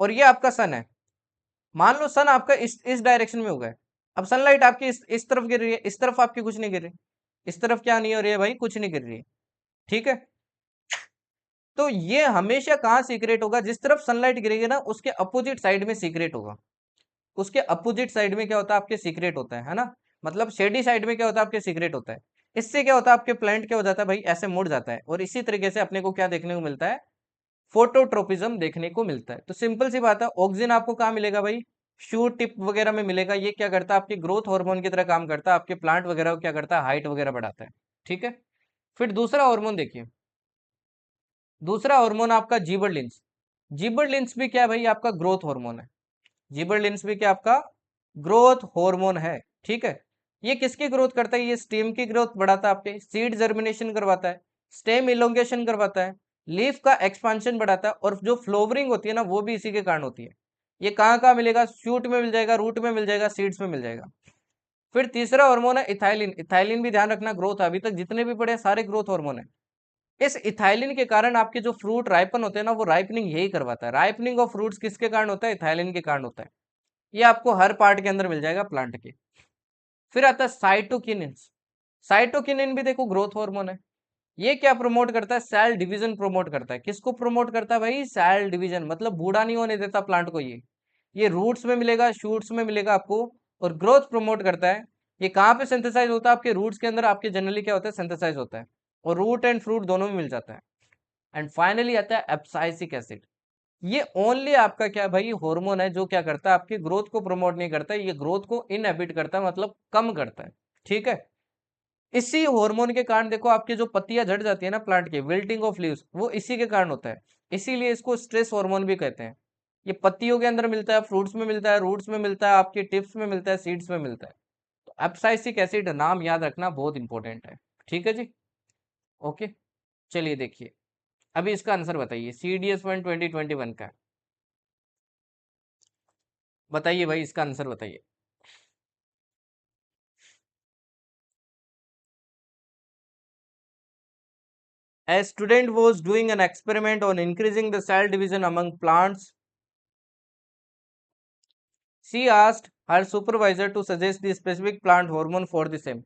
और ये आपका सन है। मान लो सन आपका इस डायरेक्शन में होगा। अब सनलाइट आपकी इस तरफ गिर रही है, इस तरफ आपकी कुछ नहीं गिर रही। इस तरफ क्या नहीं हो रही है भाई, कुछ नहीं गिर रही है। ठीक है। तो ये हमेशा कहाँ सीक्रेट होगा, जिस तरफ सनलाइट गिरेगी ना उसके अपोजिट साइड में सीक्रेट होगा। उसके अपोजिट साइड में क्या होता है, आपके सीक्रेट होता है ना। मतलब शेडी साइड में क्या होता है, आपके सीक्रेट होता है। इससे क्या होता है, आपके प्लांट क्या हो जाता है भाई, ऐसे मुड़ जाता है। और इसी तरीके से अपने को क्या देखने को मिलता है, फोटोट्रोपिज्म देखने को मिलता है। तो सिंपल सी बात है, ऑक्सीजन आपको कहाँ मिलेगा भाई, शूट टिप वगैरह में मिलेगा। ये क्या करता है, आपके ग्रोथ हार्मोन की तरह काम करता है, आपके प्लांट वगैरह को क्या करता है, हाइट वगैरह बढ़ाता है। ठीक है। फिर दूसरा हार्मोन देखिए, दूसरा हार्मोन आपका जीबरलिंस। जीबरलिंस भी क्या है भाई, आपका ग्रोथ हार्मोन है। जिबरलिंस भी क्या आपका ग्रोथ हार्मोन है। ठीक है। ये किसकी ग्रोथ करता है, ये स्टेम की ग्रोथ बढ़ाता है, आपके सीड जर्मिनेशन करवाता है, स्टेम इलोंगेशन करवाता है, लीफ का एक्सपांशन बढ़ाता है, और जो फ्लोवरिंग होती है ना वो भी इसी के कारण होती है। ये कहाँ कहाँ मिलेगा, शूट में मिल जाएगा, रूट में मिल जाएगा, सीड्स में मिल जाएगा। फिर तीसरा हार्मोन है इथाइलिन। इथाइलिन भी ध्यान रखना, ग्रोथ, अभी तक जितने भी पढ़े सारे ग्रोथ हार्मोन है। इस इथाइलिन के कारण आपके जो फ्रूट राइपन होते हैं ना, वो राइपनिंग यही करवाता है। राइपनिंग ऑफ फ्रूट्स किसके कारण होता है, इथाइलिन के कारण होता है। ये आपको हर पार्ट के अंदर मिल जाएगा प्लांट के। फिर आता है साइटोकिनिन। साइटोकिनिन भी देखो ग्रोथ हार्मोन है। ये क्या प्रमोट करता है, सेल डिवीजन प्रमोट करता है। किसको प्रमोट करता है भाई, सेल डिवीजन, मतलब बूढ़ा नहीं होने देता प्लांट को। ये रूट्स में मिलेगा, शूट्स में मिलेगा आपको, और ग्रोथ प्रमोट करता है। ये कहाँ पे सिंथेसाइज होता है, आपके रूट्स के अंदर आपके जनरली क्या होता है, सिंथेसाइज होता है, और रूट एंड फ्रूट दोनों में मिल जाता है। एंड फाइनली आता है एप्साइसिक एसिड। ये ओनली आपका क्या भाई, हार्मोन है, जो क्या करता है, आपकी ग्रोथ को प्रमोट नहीं करता है, ये ग्रोथ को इनहिबिट करता है, मतलब कम करता है। ठीक है। इसी हार्मोन के कारण देखो आपकी जो पत्तियां झड़ जाती है ना प्लांट की, विल्टिंग ऑफ लीव्स, वो इसी के कारण होता है। इसीलिए इसको स्ट्रेस हार्मोन भी कहते हैं। ये पत्तियों के अंदर मिलता है, फ्रूट्स में मिलता है, रूट्स में मिलता है, आपके टिप्स में मिलता है, सीड्स में मिलता है। तो एप्साइसिक एसिड नाम याद रखना बहुत इंपॉर्टेंट है। ठीक है जी। ओके। चलिए देखिए, अभी इसका आंसर बताइए, CDS1 2021 का। बताइए भाई, इसका आंसर बताइए। A student was doing an experiment on increasing the cell division among plants. She asked her supervisor to suggest the specific plant hormone for the same.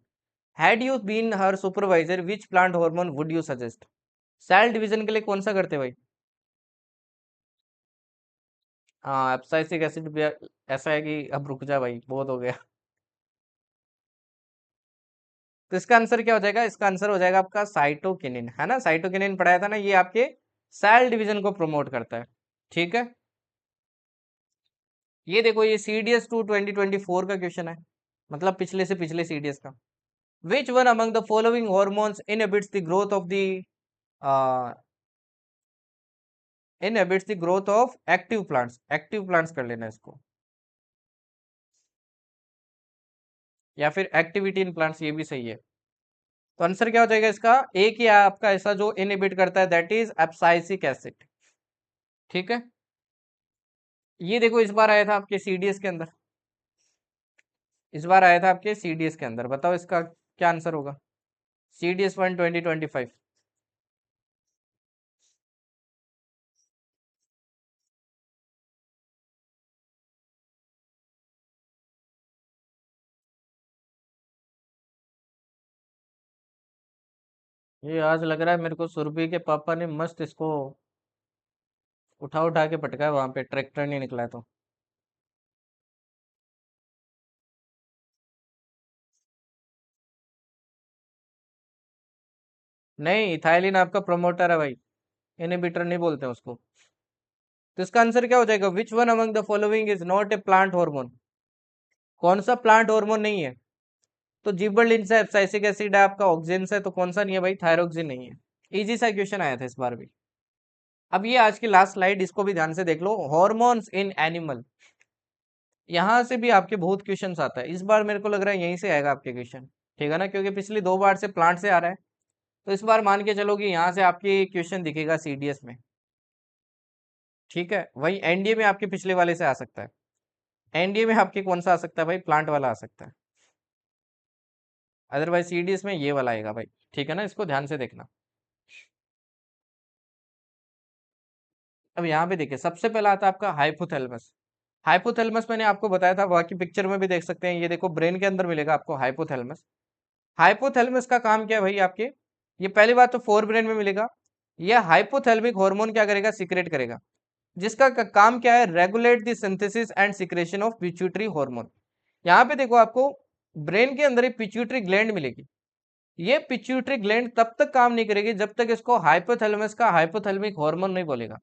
Had you been her supervisor, which plant hormone would you suggest? Cell division के लिए कौन सा करते भाई? हाँ, एप्साइसिक acid भी ऐसा है कि अब रुक जा भाई, बहुत हो गया। तो इसका आंसर क्या हो जाएगा, इसका आंसर हो जाएगा आपका साइटोकिनिन, है ना। साइटोकिनिन पढ़ाया था ना, ये आपके सेल डिवीजन को प्रमोट करता है। ठीक है। ये देखो, ये CDS2 2024 का क्वेश्चन है, मतलब पिछले से पिछले CDS का। Which one among the following hormones inhibits the growth of the inhibits the growth of active plants? Active plants कर लेना इसको, या फिर एक्टिविटी इन प्लांट्स, ये भी सही है। तो आंसर क्या हो जाएगा इसका, एक ही आपका ऐसा जो इनहिबिट करता है, दैट इज एप्साइसिक एसिड। ठीक है। ये देखो, इस बार आया था आपके CDS के अंदर, इस बार आया था आपके CDS के अंदर, बताओ इसका क्या आंसर होगा, CDS1 2025। ये आज लग रहा है मेरे को, सुरभि के पापा ने मस्त इसको उठा उठा के पटका है, वहां पे ट्रैक्टर नहीं निकला है तो। नहीं, इथाइलिन आपका प्रोमोटर है भाई, इनहिबिटर नहीं बोलते हैं उसको। तो इसका आंसर क्या हो जाएगा, which one among the following is not a plant hormone? कौन सा प्लांट हार्मोन नहीं है? तो जिबरलिंस है, एब्साइसिक एसिड है, आपका ऑक्सिन है, तो कौन सा नहीं है भाई, थायरोक्सिन नहीं है। इजी सा क्वेश्चन आया था इस बार भी। अब ये आज की लास्ट स्लाइड, इसको भी ध्यान से देख लो, हॉर्मोन्स इन एनिमल। यहाँ से भी आपके बहुत क्वेश्चंस आता है, इस बार मेरे को लग रहा है यहीं से आएगा आपके क्वेश्चन, ठीक है ना, क्योंकि पिछली 2 बार से प्लांट से आ रहा है। तो इस बार मान के चलो कि यहाँ से आपके क्वेश्चन दिखेगा सीडीएस में, ठीक है। वही एनडीए में आपके पिछले वाले से आ सकता है, एनडीए में आपके कौन सा आ सकता है भाई, प्लांट वाला आ सकता है, अदरवाइज सीडीएस में ये वाला आएगा भाई, ठीक है ना, इसको ध्यान से देखना। अब यहाँ पे देखिए सबसे पहला आता है आपका हाइपोथैलेमस। हाइपोथैलेमस मैंने आपको बताया था, बाकी पिक्चर में भी देख सकते हैं, ये देखो ब्रेन के अंदर मिलेगा आपको हाइपोथैलेमस। हाइपोथैलेमस का काम क्या है भाई आपके, ये पहली बात तो फोर ब्रेन में मिलेगा। ये हाइपोथैलेमिक हार्मोन क्या करेगा, सीक्रेट करेगा, जिसका काम क्या है, regulate the synthesis and secretion of pituitary hormone. यहाँ पे देखो आपको ब्रेन के अंदर एक पिट्यूटरी ग्लैंड मिलेगी। ये पिट्यूटरी ग्लैंड तब तक काम नहीं करेगी जब तक इसको हाइपोथैलेमस का हाइपोथैलेमिक हार्मोन नहीं बोलेगा।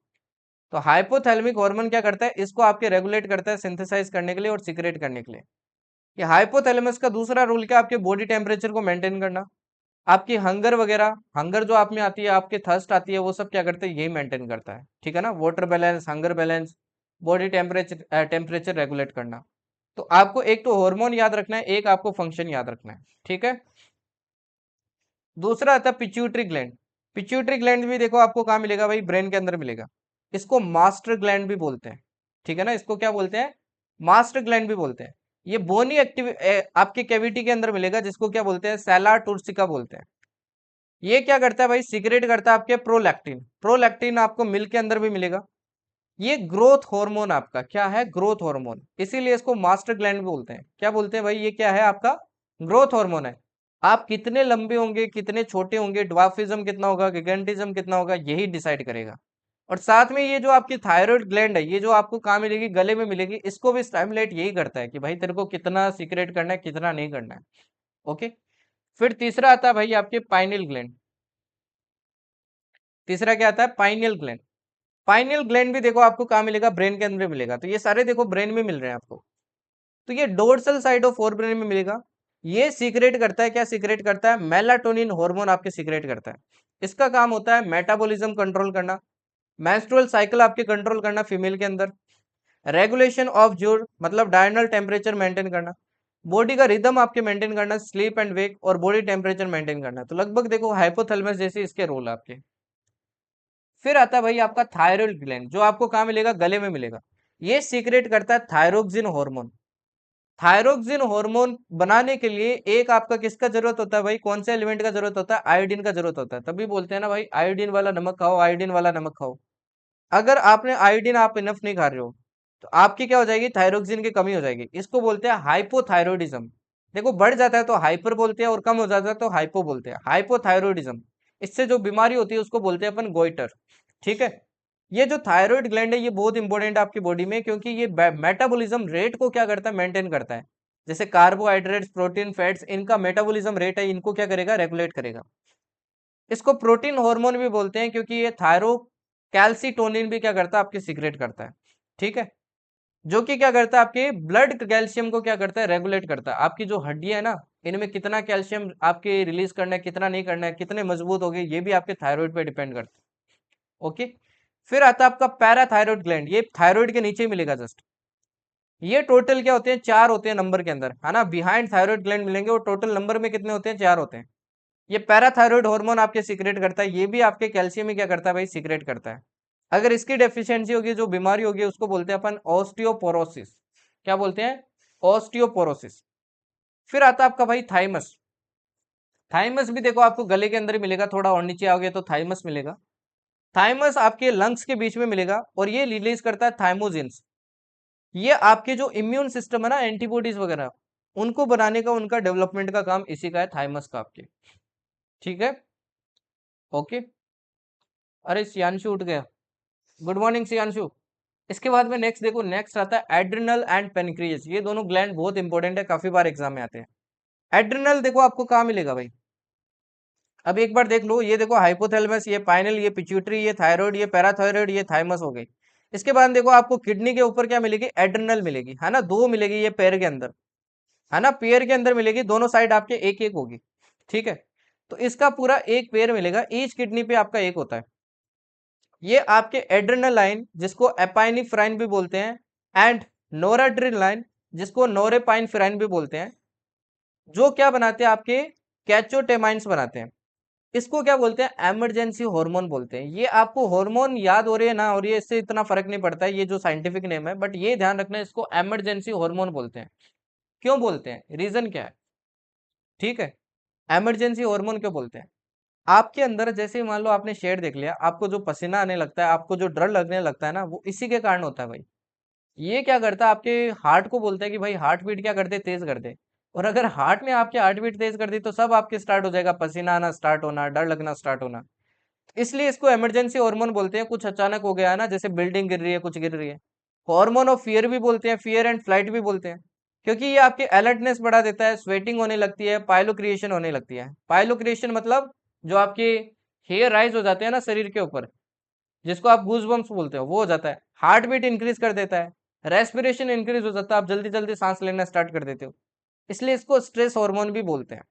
तो हाइपोथैलेमिक हार्मोन क्या करता है, इसको आपके रेगुलेट करता है सिंथेसाइज करने के लिए और सिक्रेट करने के लिए। ये हाइपोथैलेमस का दूसरा रोल क्या, आपके बॉडी टेम्परेचर को मेंटेन करना, आपकी हंगर वगैरह, हंगर जो आप में आती है, आपके थर्स्ट आती है, वो सब क्या करते हैं, यही मेंटेन करता है, ठीक है ना, water balance, hunger balance, body temperature temperature regulate करना। तो आपको एक तो हार्मोन याद रखना है, एक आपको फंक्शन याद रखना है, ठीक है। दूसरा आता है पिट्यूटरी ग्लैंड। पिट्यूटरी ग्लैंड भी देखो आपको कहाँ मिलेगा भाई, ब्रेन के अंदर मिलेगा। इसको मास्टर ग्लैंड भी बोलते हैं, ठीक है ना, इसको क्या बोलते हैं, मास्टर ग्लैंड भी बोलते हैं। ये बोनी एक्टिव आपके कैविटी के अंदर मिलेगा, जिसको क्या बोलते हैं, सेला टूर्सिका बोलते हैं। ये क्या करता है भाई, सिक्रेट करता है आपके प्रोलैक्टिन। प्रोलैक्टिन आपको मिल्क के अंदर भी मिलेगा। ये ग्रोथ हार्मोन आपका क्या है, ग्रोथ हार्मोन, इसीलिए इसको मास्टर ग्लैंड बोलते हैं। क्या बोलते हैं भाई, ये क्या है आपका, ग्रोथ हार्मोन है। आप कितने लंबे होंगे, कितने छोटे होंगे, ड्वार्फिज्म कितना होगा, गिगेंटिज्म कितना होगा, यही डिसाइड करेगा। और साथ में ये जो आपकी थायराइड ग्लैंड है, ये जो आपको कहाँ मिलेगी, गले में मिलेगी, इसको भी स्टिमुलेट यही करता है कि भाई तेरे को कितना सीक्रेट करना है, कितना नहीं करना है। ओके। फिर तीसरा आता है भाई आपके पाइनियल ग्लैंड। तीसरा क्या आता है, पाइनियल ग्लैंड। पाइनियल ग्लैंड भी देखो आपको कहाँ मिलेगा, ब्रेन के अंदर मिलेगा। तो ये सारे देखो ब्रेन में मिल रहे हैं आपको। तो ये dorsal side of fore brain में मिलेगा। ये सीक्रेट करता है, क्या सीक्रेट करता है, मेलाटोनिन हार्मोन आपके सीक्रेट करता है। इसका काम होता है मेटाबॉलिज्म कंट्रोल करना, मेंस्ट्रुअल साइकिल आपके कंट्रोल करना फीमेल के अंदर, रेगुलेशन ऑफ जोर मतलब डायनल टेम्परेचर मेंटेन करना, बॉडी का रिदम आपके मेंटेन करना, स्लीप एंड वेक, और बॉडी टेम्परेचर मेंटेन करना। तो लगभग देखो हाइपोथैलेमस जैसे इसके रोल आपके। फिर आता है भाई आपका थायराइड ग्लैंड, जो आपको कहाँ मिलेगा, गले में मिलेगा। ये सीक्रेट करता है थायरोक्सिन हार्मोन। थायरोक्सिन हार्मोन बनाने के लिए एक आपका किसका जरूरत होता है भाई, कौन से एलिमेंट का जरूरत होता है, आयोडीन का जरूरत होता है। तभी बोलते हैं ना भाई, आयोडीन वाला नमक खाओ, आयोडीन वाला नमक खाओ। अगर आपने आयोडीन आप इनफ नहीं खा रहे हो, तो आपकी क्या हो जाएगी, थायरोक्सिन की कमी हो जाएगी। इसको बोलते हैं हाइपोथायरॉयडिज्म। देखो बढ़ जाता है तो हाइपर बोलते हैं, और कम हो जाता है तो हाइपो बोलते हैं, हाइपोथायरॉयडिज्म। इससे जो बीमारी होती है उसको बोलते हैं अपन गोइटर, ठीक है। ये जो थायराइड ग्लैंड है, ये बहुत इंपॉर्टेंट है आपकी बॉडी में, क्योंकि ये मेटाबॉलिज्म रेट को क्या करता है, मेंटेन करता है। जैसे कार्बोहाइड्रेट्स, प्रोटीन, फैट्स, इनका मेटाबॉलिज्म रेट है, इनको क्या करेगा, रेगुलेट करेगा। इसको प्रोटीन हार्मोन भी बोलते हैं, क्योंकि ये थायरो कैल्सिटोनिन भी क्या करता है, आपके सीक्रेट करता है, ठीक है। जो कि क्या करता है, आपके ब्लड कैल्शियम को क्या करता है, रेगुलेट करता है। आपकी जो हड्डियां है ना, इनमें कितना कैल्शियम आपके रिलीज करना है, कितना नहीं करना है, कितने मजबूत हो गए, ये भी आपके थायराइड पे डिपेंड करता है। ओके। फिर आता है आपका पैराथायरॉयड ग्लैंड, ये थायराइड के नीचे मिलेगा जस्ट। ये टोटल क्या होते हैं, 4 होते हैं नंबर के अंदर, है ना, बिहाइंड थायराइड ग्लैंड मिलेंगे, और टोटल नंबर में कितने होते हैं, 4 होते हैं। ये पैराथायरॉयड हार्मोन आपके सीक्रेट करता है, ये भी आपके कैल्शियम ही क्या करता है भाई, सीक्रेट करता है। अगर इसकी डेफिशिएंसी होगी, जो बीमारी होगी, उसको बोलते हैं अपन ऑस्टियोपोरोसिस। क्या बोलते हैं, ऑस्टियोपोरोसिस। फिर आता है आपका भाई थाइमस। थाइमस भी देखो आपको गले के अंदर ही मिलेगा, थोड़ा और नीचे आओगे तो थाइमस मिलेगा। थाइमस आपके लंग्स के बीच में मिलेगा, और ये रिलीज करता है थाइमोजिन्स। ये आपके जो इम्यून सिस्टम है ना, एंटीबॉडीज वगैरह, उनको बनाने का, उनका डेवलपमेंट का काम इसी का है, थाइमस का आपके, ठीक है। ओके। अरे सियांशु उठ गया, गुड मॉर्निंग सियांशु। इसके बाद में नेक्स्ट देखो, नेक्स्ट आता है एड्रिनल एंड पेनक्रियस। ये दोनों ग्लैंड बहुत इंपॉर्टेंट है, काफी बार एग्जाम में आते हैं। एड्रिनल देखो आपको कहाँ मिलेगा भाई, अब एक बार देख लो, ये देखो हाइपोथैलेमस, ये पाइनल, ये पिट्यूटरी, ये थायराइड, ये पैराथायराइड, ये थाइमस हो गई। इसके बाद देखो आपको किडनी के ऊपर क्या मिलेगी, एड्रिनल मिलेगी, है ना, 2 मिलेगी, ये पैर के अंदर, है ना, पेयर के अंदर मिलेगी, दोनों साइड आपके एक एक होगी, ठीक है। तो इसका पूरा एक पेयर मिलेगा, ईच किडनी पे आपका एक होता है। ये आपके एड्रेनल लाइन, जिसको एपाइनिफ्राइन भी बोलते हैं, एंड नोराड्रेनालाइन, जिसको नोरेपाइनफ्राइन भी बोलते हैं, जो क्या बनाते हैं आपके कैचोटेमाइंस बनाते हैं। इसको क्या बोलते हैं, इमरजेंसी हार्मोन बोलते हैं। ये आपको हार्मोन याद हो रही है ना हो रही है इससे इतना फर्क नहीं पड़ता है, ये जो साइंटिफिक नेम है, बट ये ध्यान रखना है इसको इमरजेंसी हार्मोन बोलते हैं। क्यों बोलते हैं, रीजन क्या है, ठीक है। इमरजेंसी हार्मोन क्यों बोलते हैं, आपके अंदर जैसे ही मान लो आपने शेड देख लिया, आपको जो पसीना आने लगता है, आपको जो डर लगने लगता है ना, वो इसी के कारण होता है भाई। ये क्या करता है, आपके हार्ट को बोलता है कि भाई हार्ट बीट क्या कर दे, तेज कर दे। और अगर हार्ट ने आपके हार्ट बीट तेज कर दी तो सब आपके स्टार्ट हो जाएगा, पसीना आना स्टार्ट होना, डर लगना स्टार्ट होना। इसलिए इसको इमरजेंसी हार्मोन बोलते हैं। कुछ अचानक हो गया है ना, जैसे बिल्डिंग गिर रही है, कुछ गिर रही है, हार्मोन ऑफ फियर भी बोलते हैं, फियर एंड फ्लाइट भी बोलते हैं। क्योंकि ये आपकी अलर्टनेस बढ़ा देता है, स्वेटिंग होने लगती है, पाइलो क्रिएशन होने लगती है। पाइलो क्रिएशन मतलब जो आपके हेयर राइज हो जाते हैं ना शरीर के ऊपर, जिसको आप गूज बम्स बोलते हो, वो हो जाता है। हार्ट बीट इंक्रीज कर देता है, रेस्पिरेशन इंक्रीज हो जाता है, आप जल्दी जल्दी सांस लेना स्टार्ट कर देते हो। इसलिए इसको स्ट्रेस हार्मोन भी बोलते हैं।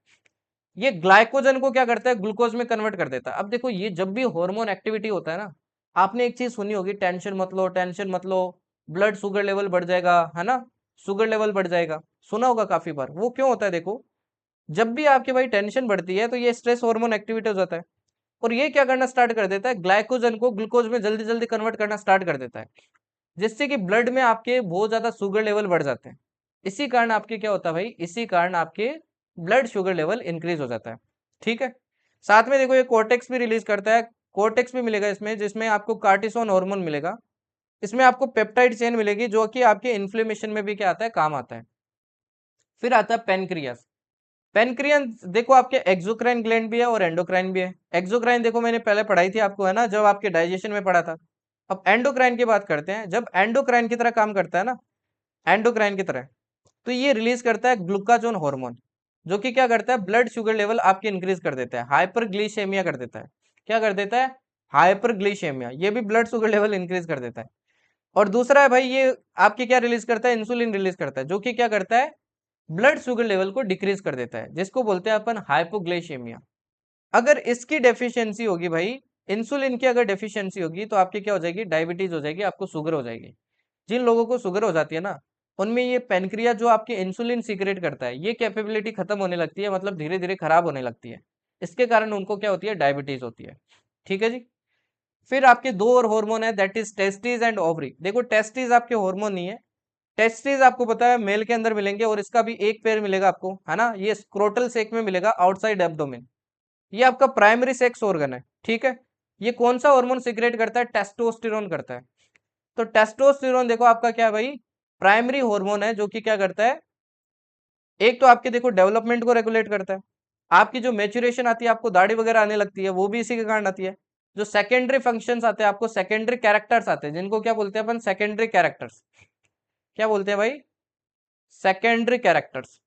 ये ग्लाइकोजन को क्या करता है, ग्लूकोज में कन्वर्ट कर देता है। अब देखो, ये जब भी हार्मोन एक्टिविटी होता है ना, आपने एक चीज सुनी होगी, टेंशन मत लो, टेंशन मत लो, ब्लड शुगर लेवल बढ़ जाएगा, है ना, शुगर लेवल बढ़ जाएगा, सुना होगा काफी बार। वो क्यों होता है, देखो, जब भी आपकी भाई टेंशन बढ़ती है तो ये स्ट्रेस हार्मोन एक्टिवेट हो जाता है, और ये क्या करना स्टार्ट कर देता है, ग्लाइकोजन को ग्लूकोज में जल्दी जल्दी कन्वर्ट करना स्टार्ट कर देता है, जिससे कि ब्लड में आपके बहुत ज्यादा शुगर लेवल बढ़ जाते हैं। इसी कारण आपके क्या होता है भाई, इसी कारण आपके ब्लड शुगर लेवल इंक्रीज हो जाता है, ठीक है। साथ में देखो, ये कोर्टेक्स भी रिलीज करता है, कोर्टेक्स भी मिलेगा इसमें, जिसमें आपको कार्टिसोन हार्मोन मिलेगा। इसमें आपको पेप्टाइड चेन मिलेगी, जो कि आपके इन्फ्लेमेशन में भी क्या आता है, काम आता है। फिर आता है पेनक्रियास। पेनक्रियस देखो, आपके एक्सोक्राइन ग्लैंड भी है और एंडोक्राइन भी है। एक्सोक्राइन देखो मैंने पहले पढ़ाई थी आपको, है ना, जब आपके डाइजेशन में पढ़ा था। अब एंडोक्राइन की बात करते हैं। जब एंडोक्राइन की तरह काम करता है ना, एंडोक्राइन की तरह, तो ये रिलीज करता है ग्लूकाजोन हार्मोन, जो कि क्या करता है, ब्लड शुगर लेवल आपके इंक्रीज कर देता है, हाइपरग्लिसेमिया कर देता है। क्या कर देता है, हाइपरग्लिसेमिया, ये भी ब्लड शुगर लेवल इंक्रीज कर देता है। और दूसरा है भाई, ये आपके क्या रिलीज करता है, इंसुलिन रिलीज करता है, जो कि क्या करता है, ब्लड शुगर लेवल को डिक्रीज कर देता है, जिसको बोलते हैं अपन हाइपोग्लाइसेमिया। अगर इसकी डेफिशिएंसी होगी भाई, इंसुलिन की अगर डेफिशिएंसी होगी, तो आपकी क्या हो जाएगी, डायबिटीज हो जाएगी, आपको शुगर हो जाएगी। जिन लोगों को शुगर हो जाती है ना, उनमें ये पेनक्रिया जो आपके इंसुलिन सीक्रेट करता है, ये कैपेबिलिटी खत्म होने लगती है, मतलब धीरे धीरे खराब होने लगती है। इसके कारण उनको क्या होती है, डायबिटीज होती है, ठीक है जी। फिर आपके दो और हार्मोन है, that is testis and ovary. देखो, टेस्टिस आपके हार्मोन नहीं है। टेस्टिस आपको पता है मेल के अंदर मिलेंगे, और इसका भी एक पेयर मिलेगा आपको, है ना, ये स्क्रोटल सेक में मिलेगा, आउटसाइड एब्डोमेन। ये आपका प्राइमरी सेक्स ऑर्गन है, ठीक है। ये कौन सा हार्मोन सिक्रेट करता है, टेस्टोस्टेरोन करता है। तो टेस्टोस्टेरोन देखो आपका क्या है भाई, प्राइमरी हार्मोन है, जो कि क्या करता है, एक तो आपके देखो डेवलपमेंट को रेगुलेट करता है। आपकी जो मेचुरेशन आती है, आपको दाढ़ी वगैरह आने लगती है, वो भी इसी के कारण आती है। जो सेकेंडरी फंक्शंस आते हैं, आपको सेकेंडरी कैरेक्टर्स आते हैं, जिनको क्या बोलते हैं अपन, सेकेंडरी कैरेक्टर्स। क्या बोलते हैं भाई, सेकेंडरी कैरेक्टर्स।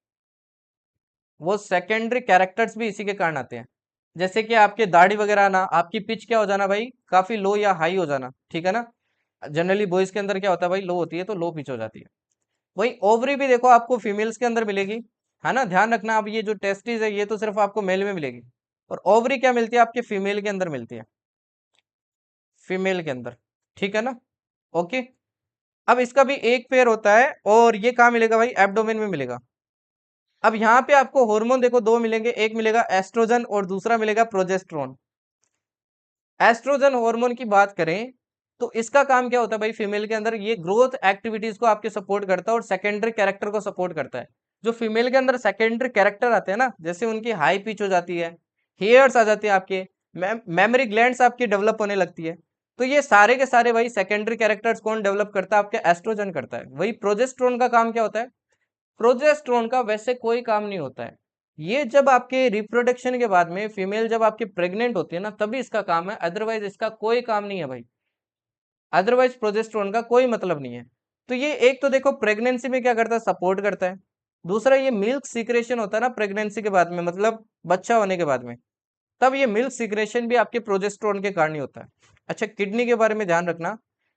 वो सेकेंडरी कैरेक्टर्स भी इसी के कारण आते हैं। जैसे कि आपके दाढ़ी वगैरह आना, आपकी पिच क्या हो जाना भाई, काफी लो या हाई हो जाना, ठीक है ना। जनरली बॉयज के अंदर क्या होता है भाई, लो होती है, तो लो पिच हो जाती है। वही ओवरी भी देखो आपको फीमेल्स के अंदर मिलेगी, है ना, ध्यान रखना। अब ये जो टेस्टिस है, ये तो सिर्फ आपको मेल में मिलेगी, और ओवरी क्या मिलती है, आपके फीमेल के अंदर मिलती है, फीमेल के अंदर, ठीक है ना। ओके। अब इसका भी एक पेयर होता है, और ये कहाँ मिलेगा भाई, एब्डोमेन में मिलेगा। अब यहाँ पे आपको हार्मोन देखो दो मिलेंगे, एक मिलेगा एस्ट्रोजन और दूसरा मिलेगा प्रोजेस्टेरोन। एस्ट्रोजन हार्मोन की बात करें, तो इसका काम क्या होता है भाई, फीमेल के अंदर ये ग्रोथ एक्टिविटीज को आपके सपोर्ट करता है, और सेकेंडरी कैरेक्टर को सपोर्ट करता है। जो फीमेल के अंदर सेकेंडरी कैरेक्टर आते हैं ना, जैसे उनकी हाई पिच हो जाती है, हेयर्स आ जाते हैं आपके, मेमोरी ग्लैंड्स आपकी डेवलप होने लगती है, तो ये सारे के सारे भाई सेकेंडरी कैरेक्टर्स कौन डेवलप करता है, आपके एस्ट्रोजन करता है। वही प्रोजेस्टेरोन का काम क्या होता है, प्रोजेस्टेरोन का वैसे कोई काम नहीं होता है। ये जब आपके रिप्रोडक्शन के बाद में फीमेल जब आपकी प्रेग्नेंट होती है ना, तभी इसका काम है, अदरवाइज इसका कोई काम नहीं है भाई। अदरवाइज प्रोजेस्टेरोन का कोई मतलब नहीं है। तो ये एक तो देखो प्रेगनेंसी में क्या करता है, सपोर्ट करता है। दूसरा, ये मिल्क सीक्रेशन होता है ना प्रेगनेंसी के बाद में, मतलब बच्चा होने के बाद में, तब ये मिल्क सीक्रेशन भी आपके प्रोजेस्टेरोन के कारण ही होता है। अच्छा, किडनी के बारे में ध्यान रखना,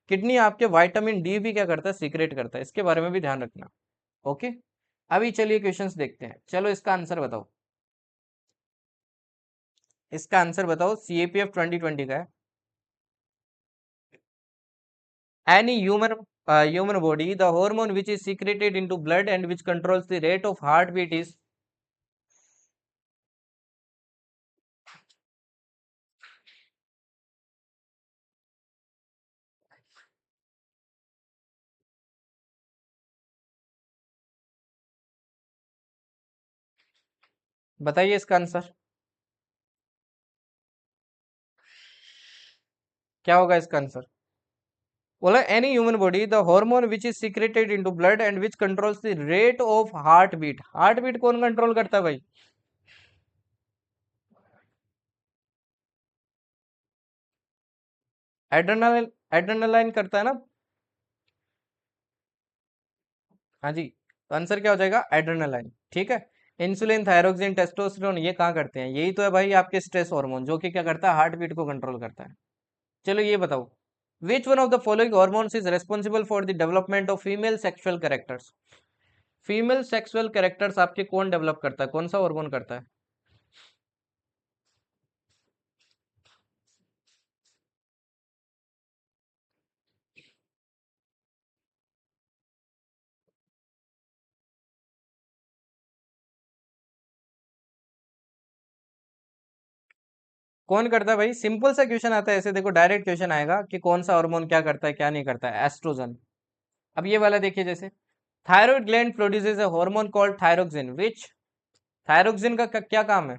किडनी आपके विटामिन डी भी क्या करता है, सीक्रेट करता है, इसके बारे में भी ध्यान रखना। ओके। अभी चलिए क्वेश्चंस देखते हैं, चलो इसका आंसर बताओ। इसका आंसर बताओ, सीएपीएफ 2020 का है। Any human human body, the hormone which is secreted into blood and which controls the rate of heartbeat is. बताइए इसका आंसर क्या होगा इसका आंसर। बोला any human body the hormone which is secreted into blood and which controls the rate of heart beat. Heart beat कौन control करता है भाई। एड्रेनालाइन। एड्रेनालाइन करता है ना। हाँ जी। तो आंसर क्या हो जाएगा एड्रेनालाइन। ठीक है। इंसुलिन थायरोक्सिन टेस्टोस्टेरोन ये कहाँ करते हैं, यही तो है भाई आपके स्ट्रेस हार्मोन जो कि क्या करता है हार्ट बीट को कंट्रोल करता है। चलो ये बताओ विच one of the following hormones is responsible for the development of female sexual characters. Female sexual characters आपके कौन डेवलप करता है, कौन सा हार्मोन करता है। कौन करता है भाई, सिंपल सा क्वेश्चन आता है ऐसे, देखो डायरेक्ट क्वेश्चन आएगा कि कौन सा हार्मोन क्या करता है क्या नहीं करता है, एस्ट्रोजन। अब ये वाला देखिए जैसे thyroid gland produces a hormone called thyroxine which. Thyroxine का क्या काम है।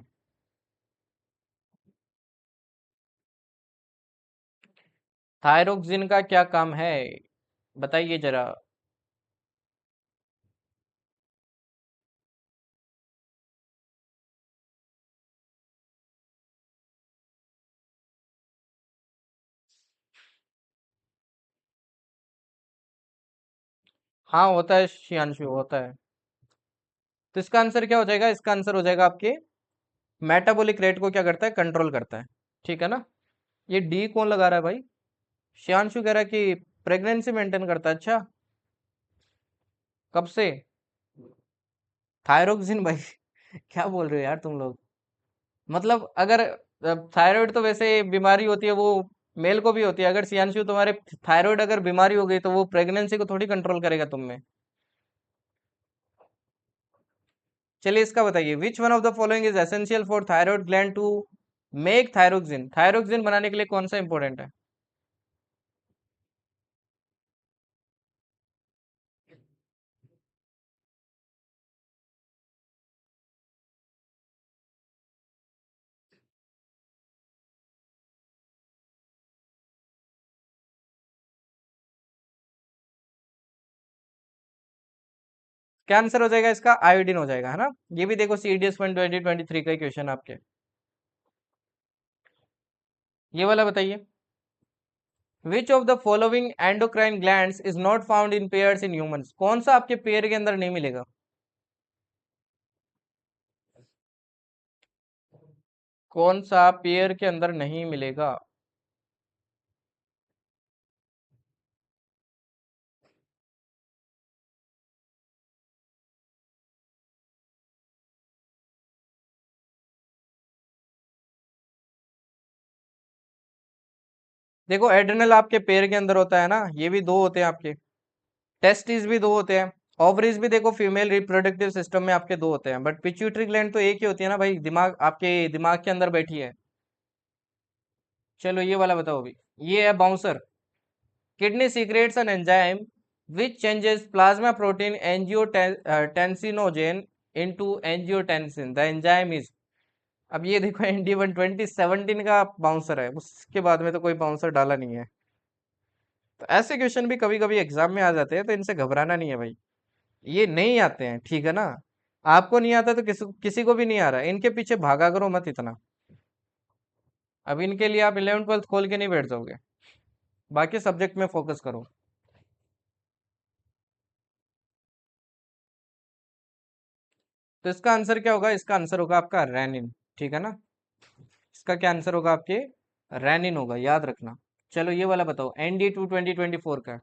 थायरोक्सिन का क्या काम है बताइए जरा। हाँ होता है शियांशु होता है। तो इसका आंसर क्या हो जाएगा, इसका आंसर हो जाएगा आपके मेटाबॉलिक रेट को क्या करता है कंट्रोल करता है। ठीक है ना। ये डी कौन लगा रहा है भाई। शियांशु कह रहा है कि प्रेगनेंसी मेंटेन करता है। अच्छा कब से। थायरोक्सिन भाई क्या बोल रहे हो यार तुम लोग। मतलब अगर थायराइड तो वैसे बीमारी होती है वो मेल को भी होती है, अगर सियांशु तुम्हारे थायराइड अगर बीमारी हो गई तो वो प्रेगनेंसी को थोड़ी कंट्रोल करेगा तुम में। चलिए इसका बताइए which one of the following is essential for thyroid gland to make thyroxine. Thyroxine बनाने के लिए कौन सा इंपॉर्टेंट है। क्या आंसर हो जाएगा इसका, आयोडीन हो जाएगा है ना। ये भी देखो सीडीएस 2023 का क्वेश्चन आपके। ये वाला बताइए which of the following endocrine glands is not found in pairs in humans. कौन सा आपके पेयर के अंदर नहीं मिलेगा। कौन सा पेयर के अंदर नहीं मिलेगा। देखो एड्रिनल आपके पेयर के अंदर होता है ना, ये भी दो होते हैं आपके। टेस्टिस भी दो होते हैं। ओवरीज भी देखो फीमेल रिप्रोडक्टिव सिस्टम में आपके दो होते हैं, बट पिट्यूटरी ग्लैंड तो एक ही होती है ना भाई, दिमाग आपके दिमाग के अंदर बैठी है। चलो ये वाला बताओ अभी। ये है bouncer. Kidney secrets an enzyme which changes plasma protein angiotensinogen into angiotensin the enzyme is. अब ये देखो एनडी 12017 का बाउंसर है, उसके बाद में तो कोई बाउंसर डाला नहीं है। तो ऐसे क्वेश्चन भी कभी कभी एग्जाम में आ जाते हैं, तो इनसे घबराना नहीं है भाई। ये नहीं आते हैं ठीक है ना। आपको नहीं आता तो किसी को भी नहीं आ रहा, इनके पीछे भागा करो मत इतना। अब इनके लिए आप 11th 12th खोल के नहीं बैठ जाओगे, बाकी सब्जेक्ट में फोकस करो। तो इसका आंसर क्या होगा, इसका आंसर होगा आपका रेनिन। ठीक है ना। इसका क्या आंसर होगा आपके रेनिन होगा, याद रखना। चलो ये वाला बताओ ND2 2024 का है,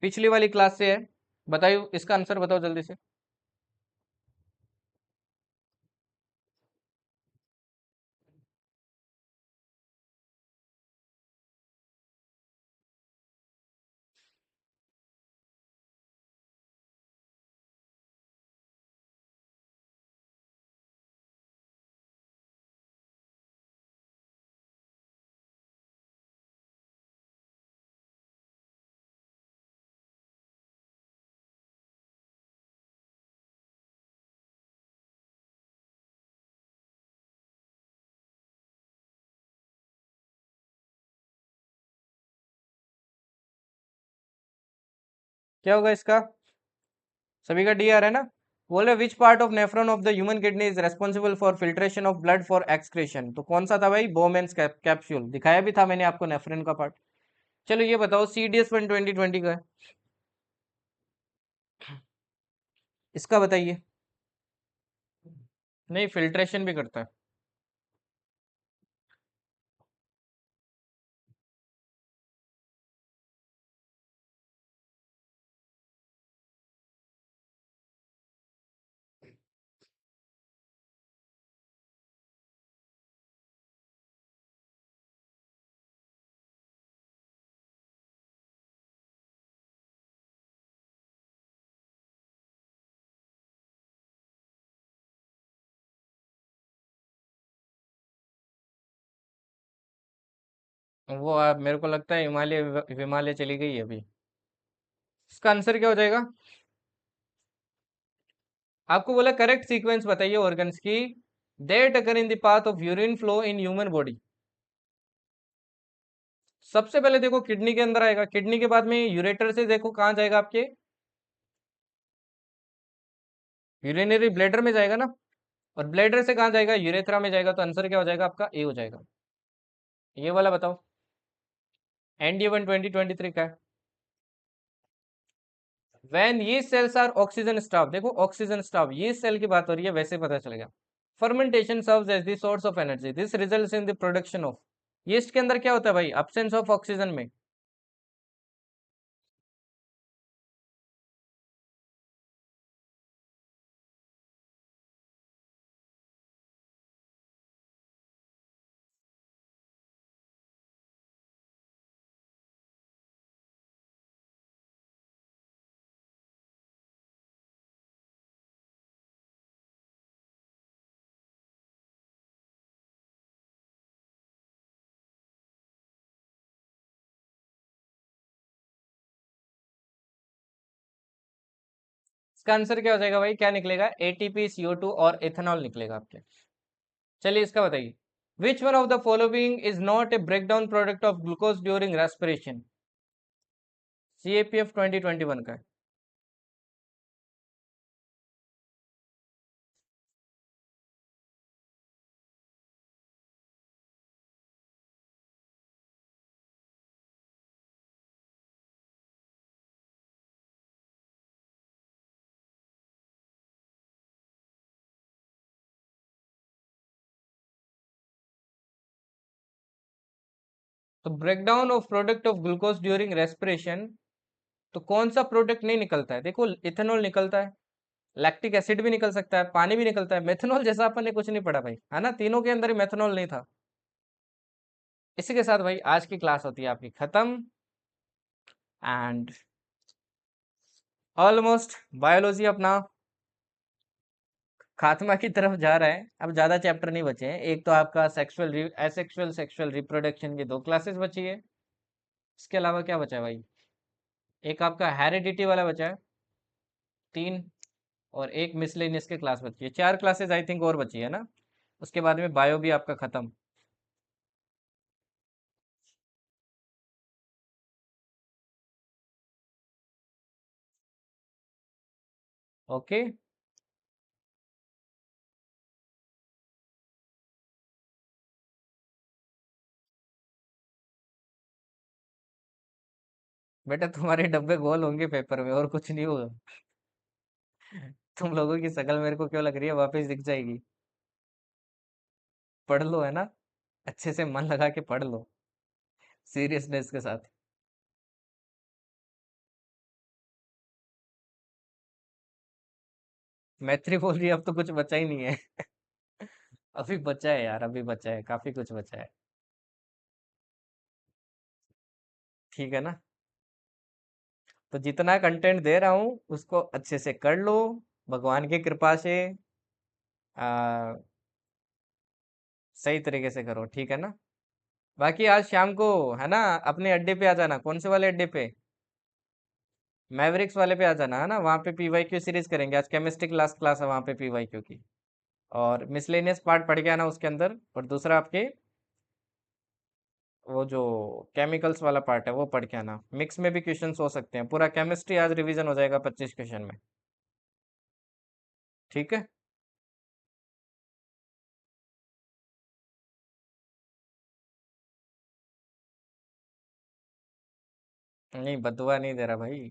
पिछली वाली क्लास से है। बताइए इसका आंसर बताओ जल्दी से। क्या होगा इसका? सभी का डी आ रहा है ना? बोले विच part of nephron of the human kidney is responsible for filtration of blood for excretion? तो कौन सा था भाई? Bowman's capsule. दिखाया भी था मैंने आपको नेफ्रॉन का पार्ट। चलो ये बताओ, CDS-1 2020 का है, इसका बताइए। नहीं, फिल्ट्रेशन भी करता है। वो मेरे को लगता है हिमालय, हिमालय चली गई है अभी। इसका आंसर क्या हो जाएगा? आपको बोला करेक्ट सीक्वेंस बताइए ऑर्गन्स की that occur in the path of urine flow in human body. सबसे पहले देखो किडनी के अंदर आएगा, किडनी के बाद में यूरेटर से देखो कहाँ जाएगा आपके, यूरिनरी ब्लैडर में जाएगा ना, और ब्लैडर से कहाँ जाएगा? यूरेथ्रा में जाएगा। तो आंसर क्या हो जाएगा आपका? ए हो जाएगा। ये वाला बताओ, ND-1 2023 का है। व्हेन ये सेल्स आर ऑक्सीजन स्टाफ, देखो ऑक्सीजन स्टाफ, ये सेल की बात हो रही है, वैसे पता चलेगा। Fermentation serves as the source of energy, this results in the production of. Yeast के अंदर क्या होता है भाई? अब्सेंस ऑफ ऑक्सीजन में। इसका आंसर क्या हो जाएगा भाई? क्या निकलेगा? ATP, CO2 और इथेनॉल निकलेगा आपके। चलिए इसका बताइए, which one of the following is not a breakdown product of glucose during respiration? CAPF 2021 का है। तो breakdown of product of glucose during respiration, तो कौन सा प्रोडक्ट नहीं निकलता है? देखो इथेनॉल निकलता है, लैक्टिक एसिड भी निकल सकता है, पानी भी निकलता है, मेथनॉल जैसा अपन ने कुछ नहीं पढ़ा भाई, है ना? तीनों के अंदर ही मेथनॉल नहीं था। इसी के साथ भाई आज की क्लास होती है आपकी खत्म, एंड ऑलमोस्ट बायोलॉजी अपना खात्मा की तरफ जा रहा है। अब ज्यादा चैप्टर नहीं बचे हैं। एक तो आपका सेक्सुअल एसेक्सुअल सेक्सुअल रिप्रोडक्शन की 2 क्लासेस बची है। इसके अलावा क्या बचा है भाई? एक आपका हेरिडिटी वाला बचा है, 3, और एक मिसलेनियस की क्लास बची है। 4 क्लासेस आई थिंक और बची है ना। उसके बाद में बायो भी आपका खत्म। ओके। बेटा तुम्हारे डब्बे गोल होंगे पेपर में, और कुछ नहीं होगा। तुम लोगों की शक्ल मेरे को क्यों लग रही है वापस दिख जाएगी। पढ़ लो, है ना? अच्छे से मन लगा के पढ़ लो, सीरियसनेस के साथ। मैत्री बोल रही है, अब तो कुछ बचा ही नहीं है। अभी बचा है यार, अभी बचा है, काफी कुछ बचा है। ठीक है ना? तो जितना कंटेंट दे रहा हूँ उसको अच्छे से कर लो, भगवान की कृपा से आ, सही तरीके से करो, ठीक है ना? बाकी आज शाम को, है ना, अपने अड्डे पे आ जाना। कौन से वाले अड्डे पे? मैवरिक्स वाले पे आ जाना, है ना? वहाँ पे PYQ सीरीज करेंगे। आज केमिस्ट्री क्लास क्लास है वहाँ पे PYQ की। और मिसलेनियस पार्ट पढ़ के आना उसके अंदर। और दूसरा आपके वो जो केमिकल्स वाला पार्ट है वो पढ़ के आना। मिक्स में भी क्वेश्चंस हो सकते हैं, पूरा केमिस्ट्री आज रिवीजन हो जाएगा 25 क्वेश्चन में। ठीक है। नहीं, बदुआ नहीं दे रहा भाई।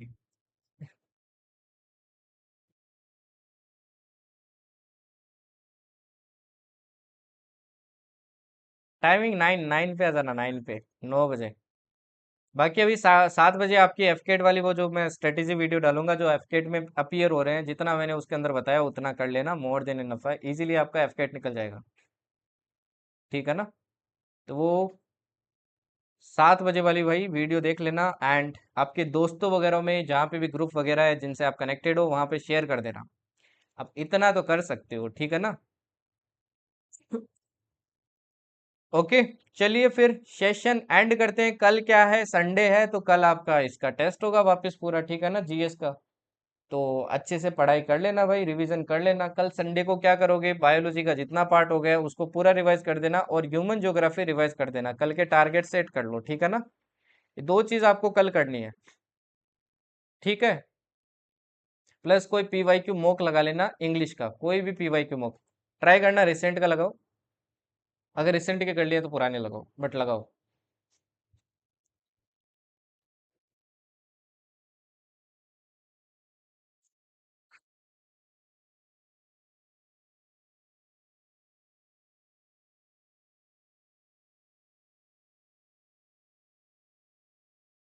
टाइमिंग 9 पे आ जाना, 9 पे, 9 बजे। बाकी अभी 7 बजे आपकी एफकेट वाली वो जो मैं स्ट्रेटेजी वीडियो डालूंगा, जो एफकेट में अपीयर हो रहे हैं, जितना मैंने उसके अंदर बताया उतना कर लेना, मोर देन इनफ है, इजीली आपका एफकेट निकल जाएगा। ठीक है ना। तो वो 7 बजे वाली भाई वीडियो देख लेना, एंड आपके दोस्तों वगैरह में जहाँ पे भी ग्रुप वगैरह है जिनसे आप कनेक्टेड हो वहाँ पे शेयर कर देना। अब इतना तो कर सकते हो, ठीक है ना। ओके। चलिए फिर सेशन एंड करते हैं। कल क्या है, संडे है, तो कल आपका इसका टेस्ट होगा वापस पूरा, ठीक है ना, जीएस का। तो अच्छे से पढ़ाई कर लेना भाई, रिवीजन कर लेना। कल संडे को क्या करोगे, बायोलॉजी का जितना पार्ट हो गया उसको पूरा रिवाइज कर देना, और ह्यूमन ज्योग्राफी रिवाइज कर देना। कल के टारगेट सेट कर लो, ठीक है ना। ये दो चीज आपको कल करनी है। ठीक है। प्लस कोई पीवाईक्यू मॉक लगा लेना, इंग्लिश का कोई भी पीवाईक्यू मॉक ट्राई करना, रिसेंट का लगाओ। अगर रिसेंट के कर लिया तो पुराने लगाओ, बट लगाओ।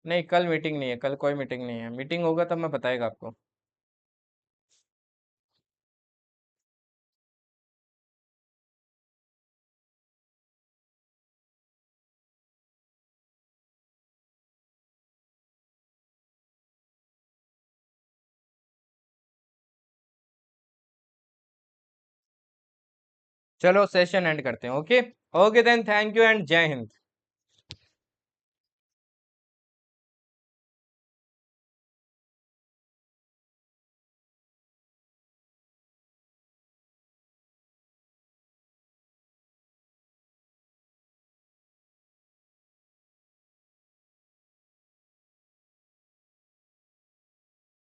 नहीं, कल मीटिंग नहीं है, कल कोई मीटिंग नहीं है। मीटिंग होगा तब मैं बताएगा आपको। चलो सेशन एंड करते हैं। Okay. Okay then, thank you and जय हिंद।